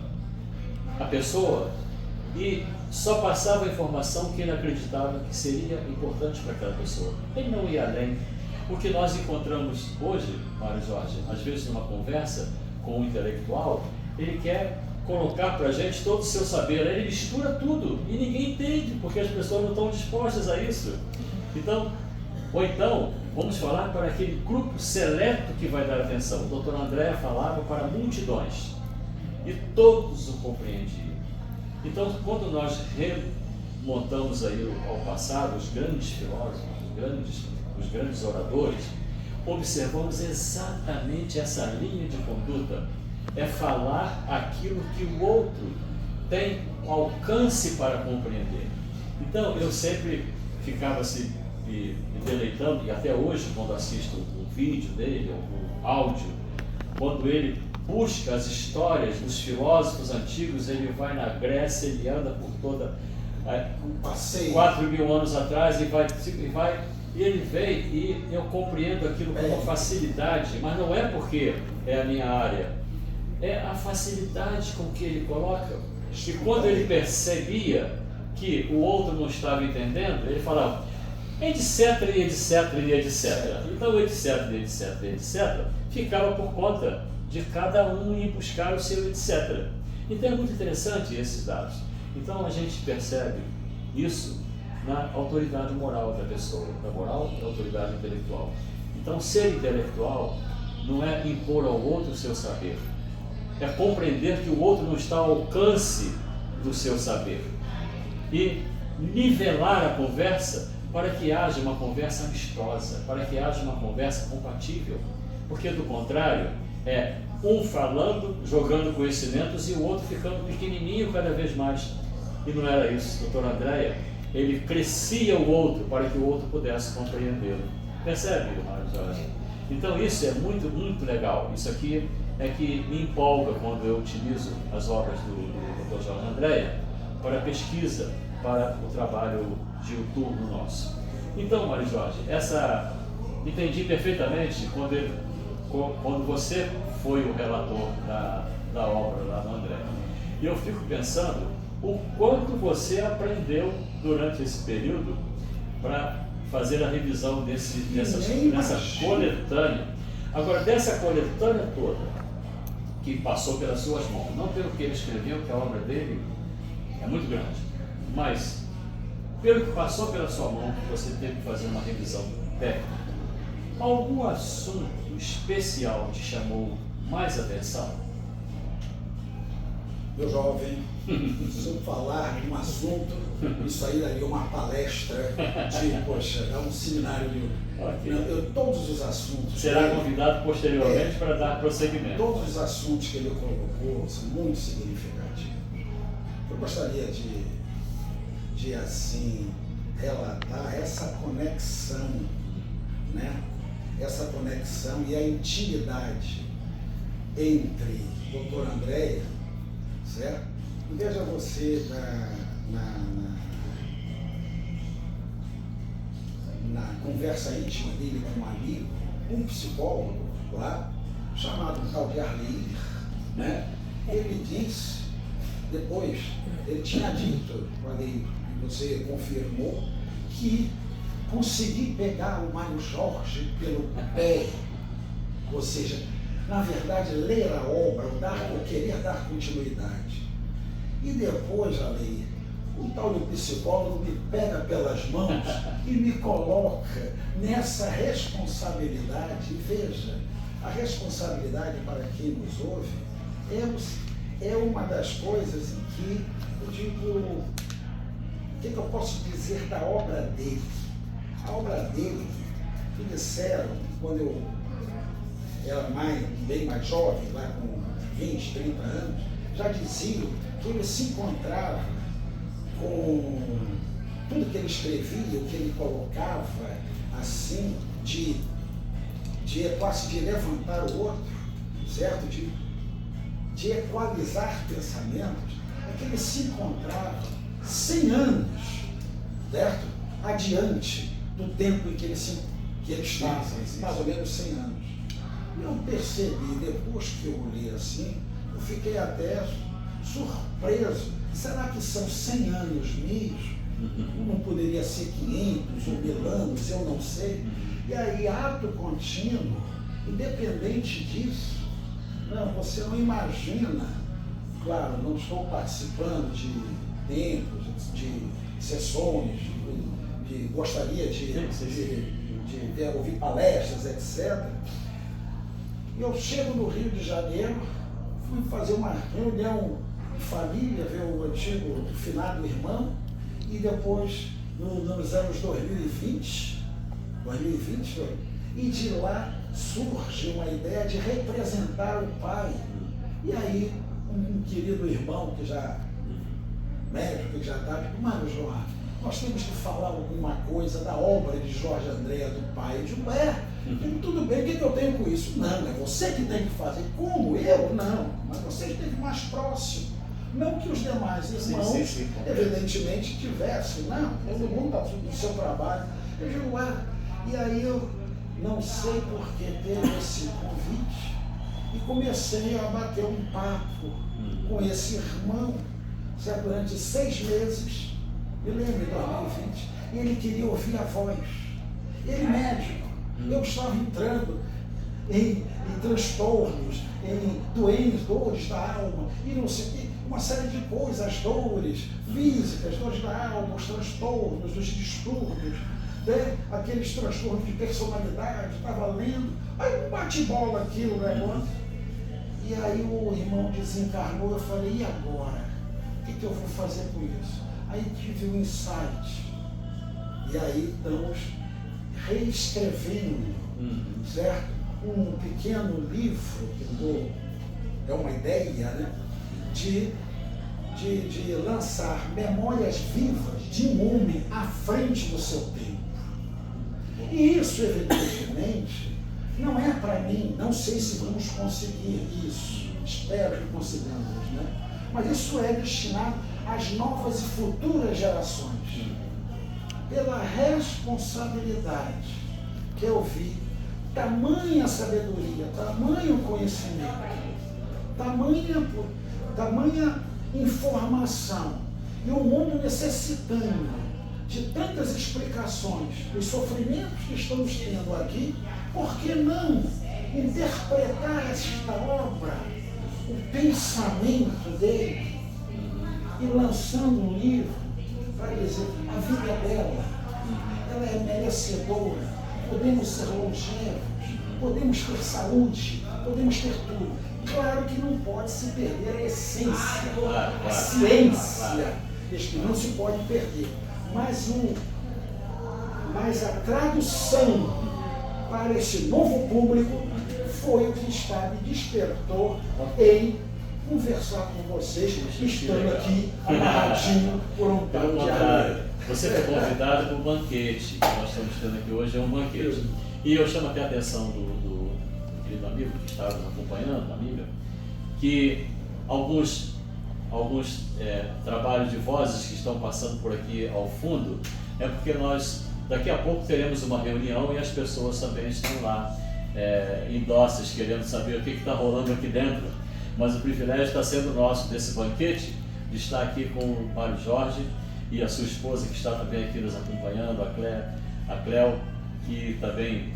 a pessoa e só passava a informação que ele acreditava que seria importante para aquela pessoa. Ele não ia além. O que nós encontramos hoje, Mário Jorge, às vezes numa conversa com um intelectual, ele quer colocar para a gente todo o seu saber, ele mistura tudo e ninguém entende, porque as pessoas não estão dispostas a isso. Então, vamos falar para aquele grupo seleto que vai dar atenção. O doutor Andréa falava para multidões e todos o compreendiam. Então, quando nós montamos aí ao passado, os grandes filósofos, os grandes oradores, observamos exatamente essa linha de conduta. É falar aquilo que o outro tem alcance para compreender. Então, eu sempre ficava me deleitando, e até hoje, quando assisto um vídeo dele, ou um áudio, quando ele busca as histórias dos filósofos antigos, ele vai na Grécia, ele anda por toda um passeio 4.000 anos atrás e ele vem e eu compreendo aquilo com uma facilidade, mas não é porque é a minha área, é a facilidade com que ele coloca. E quando ele percebia que o outro não estava entendendo, ele falava etc, etc, etc. Então etc, etc, etc ficava por conta de cada um ir buscar o seu etc. Então é muito interessante esses dados. Então a gente percebe isso na autoridade moral da pessoa, da moral e da autoridade intelectual. Então ser intelectual não é impor ao outro o seu saber, é compreender que o outro não está ao alcance do seu saber e nivelar a conversa para que haja uma conversa amistosa, para que haja uma conversa compatível, porque do contrário é um falando, jogando conhecimentos e o outro ficando pequenininho cada vez mais. E não era isso. O Dr. Andréa, ele crescia o outro para que o outro pudesse compreendê-lo. Percebe, Mário Jorge? Então isso é muito, muito legal. Isso aqui é que me empolga quando eu utilizo as obras do Dr. Jorge Andréa para pesquisa, para o trabalho de YouTube nosso. Então, Mário Jorge, entendi perfeitamente quando você foi o relator da obra lá do André. E eu fico pensando o quanto você aprendeu durante esse período para fazer a revisão dessa coletânea. Agora, dessa coletânea toda, que passou pelas suas mãos, não pelo que ele escreveu, que a obra dele é muito grande, mas pelo que passou pela sua mão, que você teve que fazer uma revisão técnica, algum assunto especial te chamou mais atenção? Meu jovem, se eu falar de um assunto, isso aí daria uma palestra é um seminário de okay. Todos os assuntos. Será convidado posteriormente para dar prosseguimento. Todos os assuntos que ele colocou são muito significativos. Eu gostaria de assim, relatar essa conexão, né? Essa conexão e a intimidade entre o Dr. Andréa, certo? E veja você na conversa íntima dele com um amigo, um psicólogo lá, chamado tal de Arleir, né? Ele disse, depois, ele tinha dito, e você confirmou, que consegui pegar o Mário Jorge pelo pé, ou seja, na verdade, ler a obra, ou querer dar continuidade. E depois, ali, o tal do psicólogo me pega pelas mãos e me coloca nessa responsabilidade. E veja, a responsabilidade para quem nos ouve é uma das coisas em que eu digo, o que eu posso dizer da obra dele? A obra dele, que disseram, quando eu era bem mais jovem, lá com 20, 30 anos, já diziam que ele se encontrava com tudo que ele escrevia, o que ele colocava, assim, de levantar o outro, certo? De equalizar pensamentos, é que ele se encontrava 100 anos, certo? Adiante do tempo em que ele estava, mais ou menos 100 anos. E eu percebi, depois que eu li assim, eu fiquei até surpreso. Será que são 100 anos mesmo? Não poderia ser 500 ou 1000 anos, eu não sei. E aí, ato contínuo, independente disso, você não imagina, claro, não estou participando de tempos, de sessões, gostaria de ouvir palestras, etc. Eu chego no Rio de Janeiro, fui fazer uma reunião de família, ver o antigo finado irmão, e depois nos anos 2020, e de lá surge uma ideia de representar o pai. E aí um querido irmão que já, médico, que já está, Mário Jorge, nós temos que falar alguma coisa da obra de Jorge Andréa do pai. Eu digo, tudo bem, o que eu tenho com isso? Não, é você que tem que fazer. Como? Eu? Não, mas você esteve mais próximo. Não que os demais irmãos, evidentemente, tivessem. Não, todo mundo está no seu trabalho. Eu digo, e aí eu não sei por que teve esse convite e comecei a bater um papo com esse irmão, sabe, durante 6 meses, eu lembro de 2020, e ele queria ouvir a voz. Ele médico, eu estava entrando em transtornos, em dores da alma, e não sei o que, uma série de coisas, as dores físicas, dores da alma, os transtornos, os distúrbios, né? Aqueles transtornos de personalidade, estava lendo, aí um bate-bola aquilo, né? E aí o irmão desencarnou, eu falei, e agora? O que eu vou fazer com isso? Aí tive um insight, e aí estamos reescrevendo, certo? Um pequeno livro, que é uma ideia, né? De lançar memórias vivas de um homem à frente do seu tempo. E isso, evidentemente, não é para mim, não sei se vamos conseguir isso, espero que consigamos, né? Mas isso é destinado às novas e futuras gerações, pela responsabilidade que eu vi, tamanha sabedoria, tamanho conhecimento, tamanha informação, e o mundo necessitando de tantas explicações dos sofrimentos que estamos tendo aqui, por que não interpretar esta obra, o pensamento dele, e lançando um livro para dizer, a vida dela, ela é merecedora, podemos ser longevos, podemos ter saúde, podemos ter tudo. Claro que não pode se perder a essência, a ciência, isso não se pode perder. Mas a tradução para esse novo público foi o que me despertou em conversar com vocês, estando aqui amarradinho por um tal de ar. Você foi convidado para o banquete que nós estamos tendo aqui hoje, é um banquete. E eu chamo até a atenção do querido amigo que está nos acompanhando, amiga, que alguns trabalhos de vozes que estão passando por aqui ao fundo, é porque nós daqui a pouco teremos uma reunião e as pessoas também estão lá indóceis, querendo saber o que está rolando aqui dentro. Mas o privilégio está sendo nosso desse banquete, de estar aqui com o Mário Jorge e a sua esposa, que está também aqui nos acompanhando, a Cléo, que também,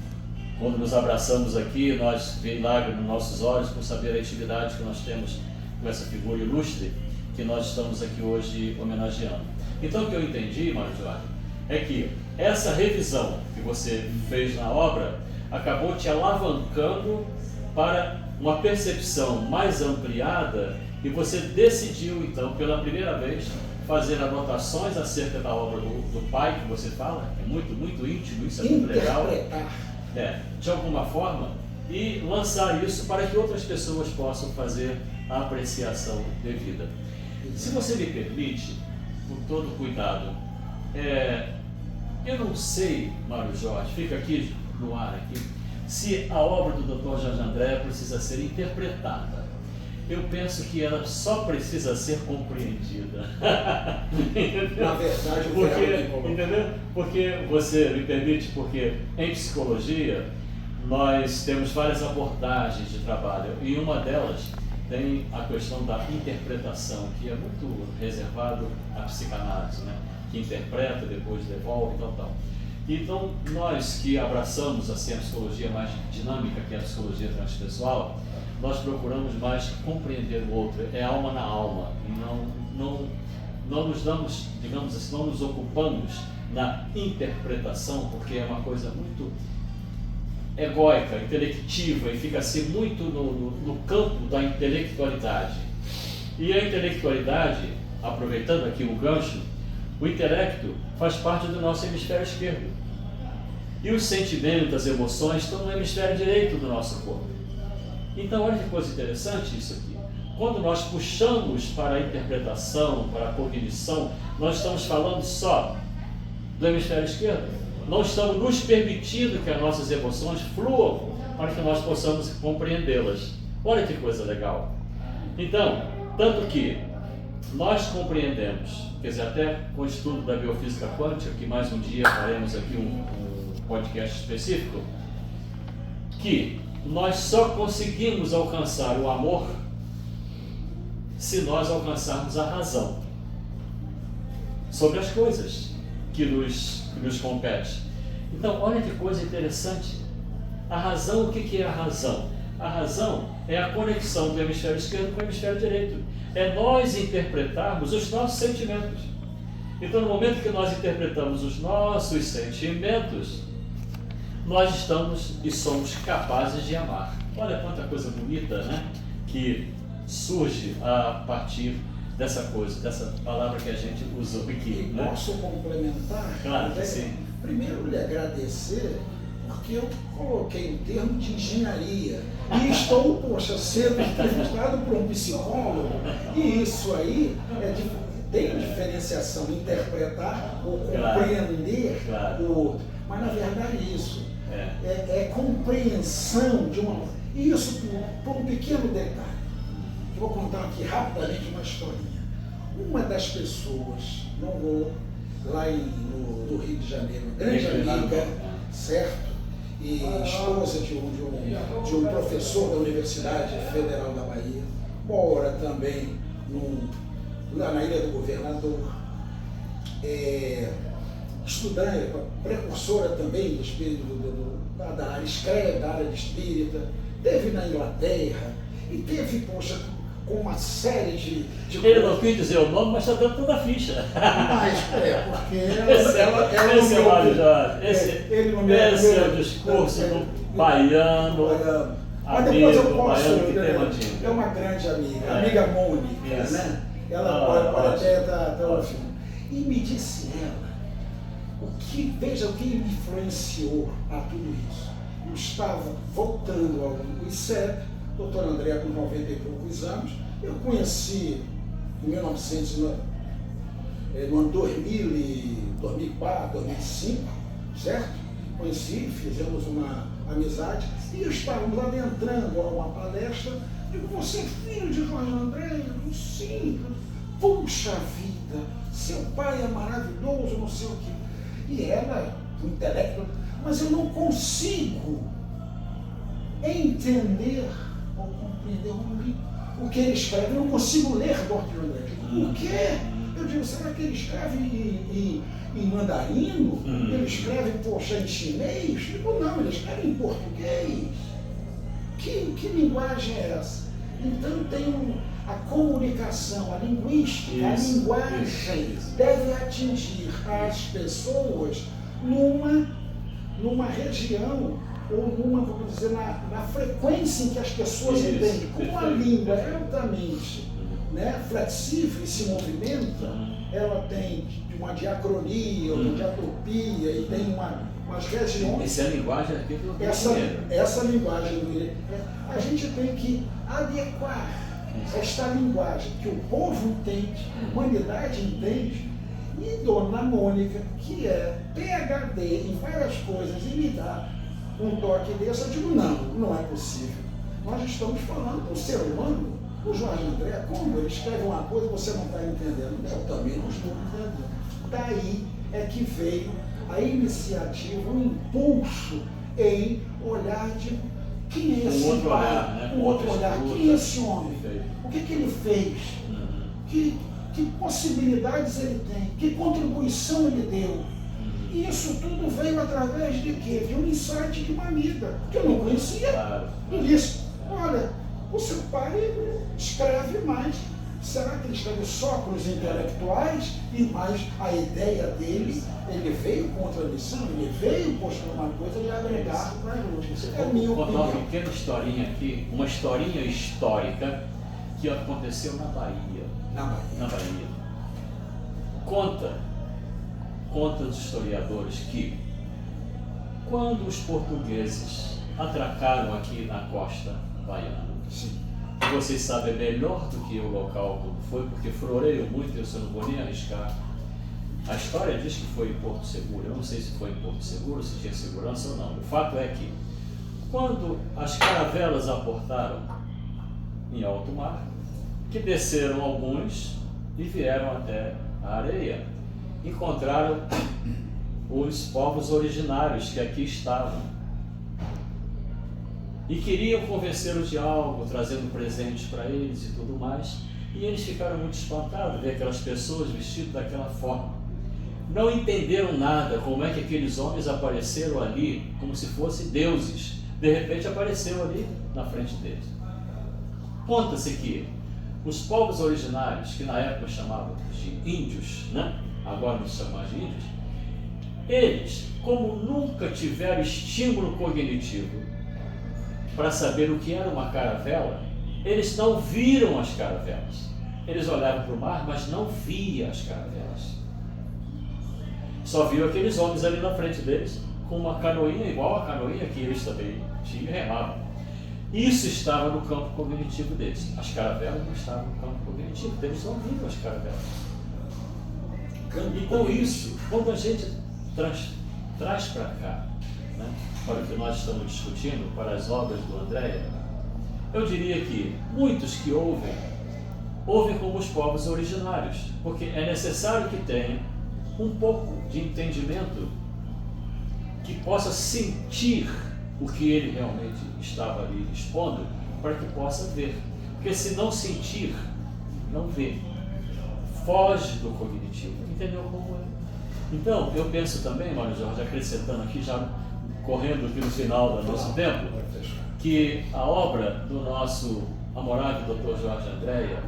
quando nos abraçamos aqui, nós vem lágrimas nos nossos olhos por saber a intimidade que nós temos com essa figura ilustre que nós estamos aqui hoje homenageando. Então, o que eu entendi, Mário Jorge, é que essa revisão que você fez na obra acabou te alavancando para uma percepção mais ampliada e você decidiu, então, pela primeira vez, fazer anotações acerca da obra do pai, que você fala, é muito, muito íntimo, isso é muito legal. De alguma forma, e lançar isso para que outras pessoas possam fazer a apreciação devida. Se você me permite, com todo cuidado, eu não sei, Mário Jorge, fica aqui no ar aqui, se a obra do Dr. Jorge Andréa precisa ser interpretada. Eu penso que ela só precisa ser compreendida. Na verdade, entendeu? Porque você me permite, porque em psicologia nós temos várias abordagens de trabalho e uma delas tem a questão da interpretação, que é muito reservado à psicanálise, né? Que interpreta, depois devolve e tal. Então, nós que abraçamos assim, a psicologia mais dinâmica, que é a psicologia transpessoal, nós procuramos mais compreender o outro, é alma na alma, e não nos damos, digamos assim, não nos ocupamos na interpretação, porque é uma coisa muito egóica, intelectiva, e fica assim muito no campo da intelectualidade. E a intelectualidade, aproveitando aqui o gancho, O intelecto faz parte do nosso hemisfério esquerdo. E os sentimentos, as emoções estão no hemisfério direito do nosso corpo. Então, olha que coisa interessante isso aqui. Quando nós puxamos para a interpretação, para a cognição, nós estamos falando só do hemisfério esquerdo. Não estamos nos permitindo que as nossas emoções fluam para que nós possamos compreendê-las. Olha que coisa legal. Então, tanto que nós compreendemos, quer dizer, até com o estudo da biofísica quântica, que mais um dia faremos aqui um podcast específico, que nós só conseguimos alcançar o amor se nós alcançarmos a razão sobre as coisas que nos compete. Então, olha que coisa interessante. A razão, o que é a razão? A razão é a conexão do hemisfério esquerdo com o hemisfério direito. É nós interpretarmos os nossos sentimentos. Então, no momento que nós interpretamos os nossos sentimentos, nós estamos e somos capazes de amar. Olha quanta coisa bonita, né? Que surge a partir dessa coisa, dessa palavra que a gente usou aqui. E né? posso complementar? Claro que sim. Primeiro, lhe agradecer, porque eu coloquei o termo de engenharia e estou, sendo entrevistado por um psicólogo, e isso aí tem diferenciação, interpretar ou compreender o outro. Mas, na verdade, isso é compreensão de uma... E isso por um pequeno detalhe. Vou contar aqui rapidamente uma historinha. Uma das pessoas, não vou, lá no Rio de Janeiro, grande amiga, certo? E esposa de um professor da Universidade Federal da Bahia, mora também lá na Ilha do Governador, estudante, precursora também do espírito da área, escreve da área de espírita, teve na Inglaterra e teve, com uma série de Ele não quis dizer o nome, mas está dando toda a ficha. Mas porque esse é o discurso do baiano. Mas depois eu posso. Baiano que tem mandinga. É uma grande amiga, amiga Mônica, né? Ela pode até estar ouvindo. E me disse ela, veja o que me influenciou a tudo isso. Eu estava voltando ao ICEP, doutor André com 90 e poucos anos, eu conheci em 1900, no ano 2004, 2005, certo? Conheci, fizemos uma amizade e estávamos adentrando a uma palestra. Digo, você é filho de Jorge André? Eu, sim. Puxa vida, seu pai é maravilhoso, não sei o quê. E ela, o intelecto, mas eu não consigo entender ou compreender o que ele escreve. Eu não consigo ler Jorge André. O quê? Eu digo, será que ele escreve em mandarino? Ele escreve, em chinês? Eu digo, não, ele escreve em português. Que linguagem é essa? Então tem a comunicação, a linguística, a linguagem deve atingir as pessoas numa região ou vamos dizer, na frequência em que as pessoas entendem. Como a língua é altamente flexível e se movimenta, ela tem uma diacronia, uma diatropia e tem umas regiões. Essa é a linguagem aqui do essa linguagem do a gente tem que adequar esta linguagem que o povo entende, a humanidade entende, e Dona Mônica, que é PhD em várias coisas, e me dá um toque desse, eu digo, não é possível. Nós estamos falando do ser humano. O Jorge André, quando ele escreve uma coisa, você não está entendendo. Eu também não estou entendendo. Daí é que veio a iniciativa, o impulso em olhar de quem é esse pai, um outro olhar, quem é esse homem, o que ele fez, que possibilidades ele tem, que contribuição ele deu. E isso tudo veio através de quê? De um insight de uma amiga, que eu não conhecia. E disse, olha, o seu pai escreve mais. Será que ele escreve só para os intelectuais? E mais a ideia dele, ele veio contra a missão, ele veio postando uma coisa de agregar para a luz. É a minha opinião. Vou contar uma pequena historinha aqui, uma historinha histórica que aconteceu na Bahia. Na Bahia. Conta contam os historiadores que, quando os portugueses atracaram aqui na costa baiana, vocês sabem melhor do que o local como foi, porque floreio muito, eu não vou nem arriscar. A história diz que foi em Porto Seguro, eu não sei se foi em Porto Seguro, se tinha segurança ou não. O fato é que, quando as caravelas aportaram em alto mar, que desceram alguns e vieram até a areia, encontraram os povos originários que aqui estavam e queriam convencê-los de algo, trazendo presentes para eles e tudo mais, e eles ficaram muito espantados de ver aquelas pessoas vestidas daquela forma. Não entenderam nada, como é que aqueles homens apareceram ali como se fossem deuses. De repente apareceu ali na frente deles. Conta-se que os povos originários, que na época chamavam de índios, né? Agora nos chamamos de índios, eles, como nunca tiveram estímulo cognitivo para saber o que era uma caravela, eles não viram as caravelas. Eles olhavam para o mar, mas não viam as caravelas. Só viu aqueles homens ali na frente deles, com uma canoinha igual a canoinha que eles também tinham e remavam. Isso estava no campo cognitivo deles. As caravelas não estavam no campo cognitivo, eles não viram as caravelas. Então isso, quando a gente traz para cá, né, para o que nós estamos discutindo, para as obras do Andréa, eu diria que muitos que ouvem como os povos originários, porque é necessário que tenha um pouco de entendimento, que possa sentir o que ele realmente estava ali expondo, para que possa ver. Porque se não sentir, não vê. Foge do cognitivo. Entendeu como é? Então, eu penso também, Mário Jorge, acrescentando aqui, já correndo aqui no final do nosso tempo, que a obra do nosso amorável Dr. Jorge Andréa,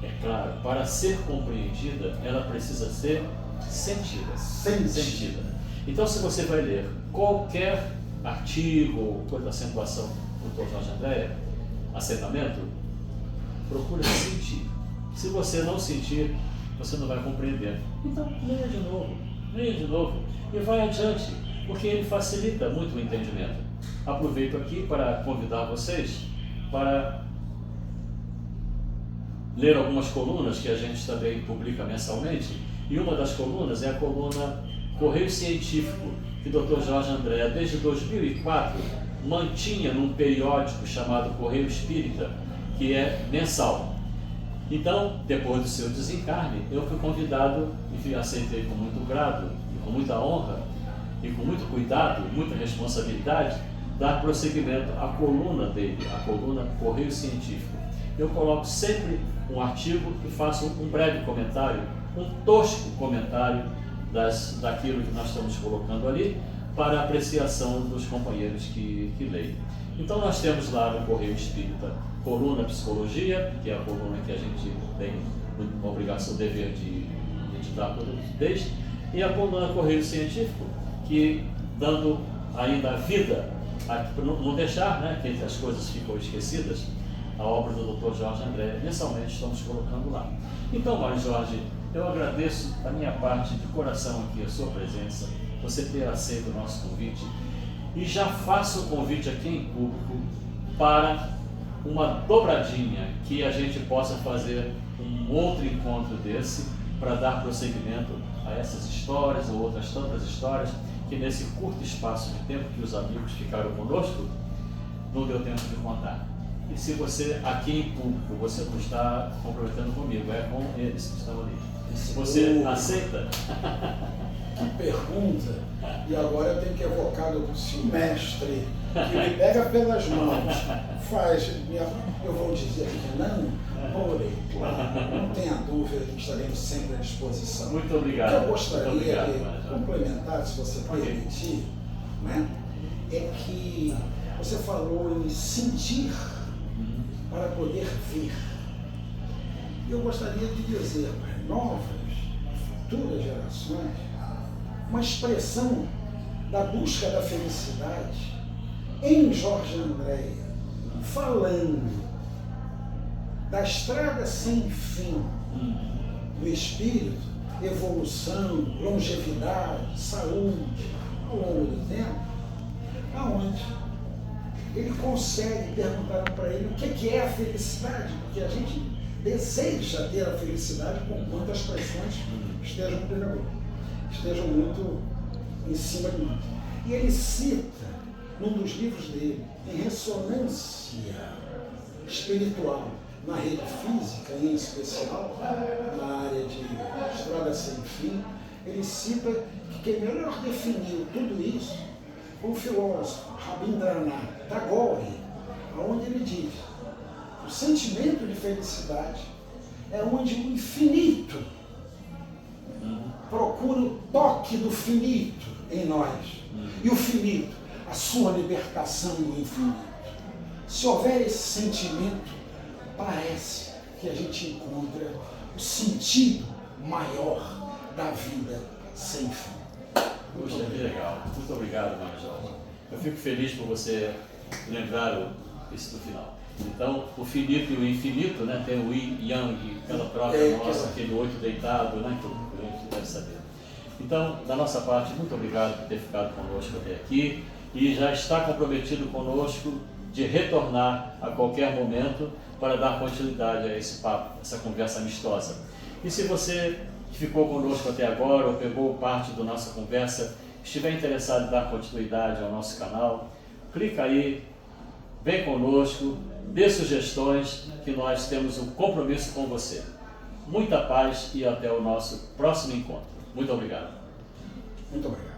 é claro, para ser compreendida, ela precisa ser sentida. Então, se você vai ler qualquer artigo ou coisa da acentuação do Dr. Jorge Andréa, assentamento, procura sentir. Se você não sentir, você não vai compreender. Então, leia de novo e vai adiante, porque ele facilita muito o entendimento. Aproveito aqui para convidar vocês para ler algumas colunas que a gente também publica mensalmente, e uma das colunas é a coluna Correio Científico, que o Dr. Jorge Andréa, desde 2004, mantinha num periódico chamado Correio Espírita, que é mensal. Então, depois do seu desencarne, eu fui convidado e aceitei com muito grado, e com muita honra, e com muito cuidado, muita responsabilidade, dar prosseguimento à coluna dele, a coluna Correio Científico. Eu coloco sempre um artigo e faço um breve comentário, um tosco comentário daquilo que nós estamos colocando ali, para a apreciação dos companheiros que leem. Então nós temos lá no Correio Espírita coluna Psicologia, que é a coluna que a gente tem uma obrigação, o dever de editar toda vez, e a coluna Correio Científico, que dando ainda vida, para não deixar, né, que as coisas ficam esquecidas, a obra do Dr. Jorge Andréa, mensalmente estamos colocando lá. Então, Mário Jorge, eu agradeço da minha parte, de coração aqui, a sua presença, você ter aceito o nosso convite, e já faço o convite aqui em público para uma dobradinha, que a gente possa fazer um outro encontro desse, para dar prosseguimento a essas histórias ou outras tantas histórias que nesse curto espaço de tempo que os amigos ficaram conosco, não deu tempo de contar. E se você, aqui em público, você não está comprometendo comigo, é com eles que estão ali. Você aceita? Que pergunta, e agora eu tenho que evocar se o mestre que me pega pelas mãos faz, eu vou dizer que não, porém, não tenha dúvida que estaremos sempre à disposição. Muito obrigado. O que eu gostaria de complementar, se você permitir, né, é que você falou em sentir para poder ver. Eu gostaria de dizer para novas, futuras gerações, uma expressão da busca da felicidade em Jorge Andréa, falando da estrada sem fim do espírito, evolução, longevidade, saúde, ao longo do tempo, aonde ele consegue perguntar para ele o que é a felicidade, porque a gente deseja ter a felicidade conquanto as pressões estejam muito em cima de nós. E ele cita, num dos livros dele, em ressonância espiritual, na rede física em especial, na área de Estrada Sem Fim, ele cita que quem melhor definiu tudo isso foi o filósofo Rabindranath Tagore, onde ele diz: o sentimento de felicidade é onde o infinito procura o toque do finito em nós, e o finito, a sua libertação no infinito. Se houver esse sentimento, parece que a gente encontra o sentido maior da vida sem fim. Puxa, que legal. Muito obrigado, Marjola. Eu fico feliz por você lembrar isso do final. Então, o finito e o infinito, né? Tem o yin e yang, aquela troca nossa, aquele oito deitado, né? Que a gente deve saber. Então, da nossa parte, muito obrigado por ter ficado conosco até aqui e já está comprometido conosco de retornar a qualquer momento para dar continuidade a esse papo, essa conversa amistosa. E se você que ficou conosco até agora ou pegou parte da nossa conversa, estiver interessado em dar continuidade ao nosso canal, clica aí, vem conosco, dê sugestões, que nós temos um compromisso com você. Muita paz e até o nosso próximo encontro. Muito obrigado. Muito obrigado.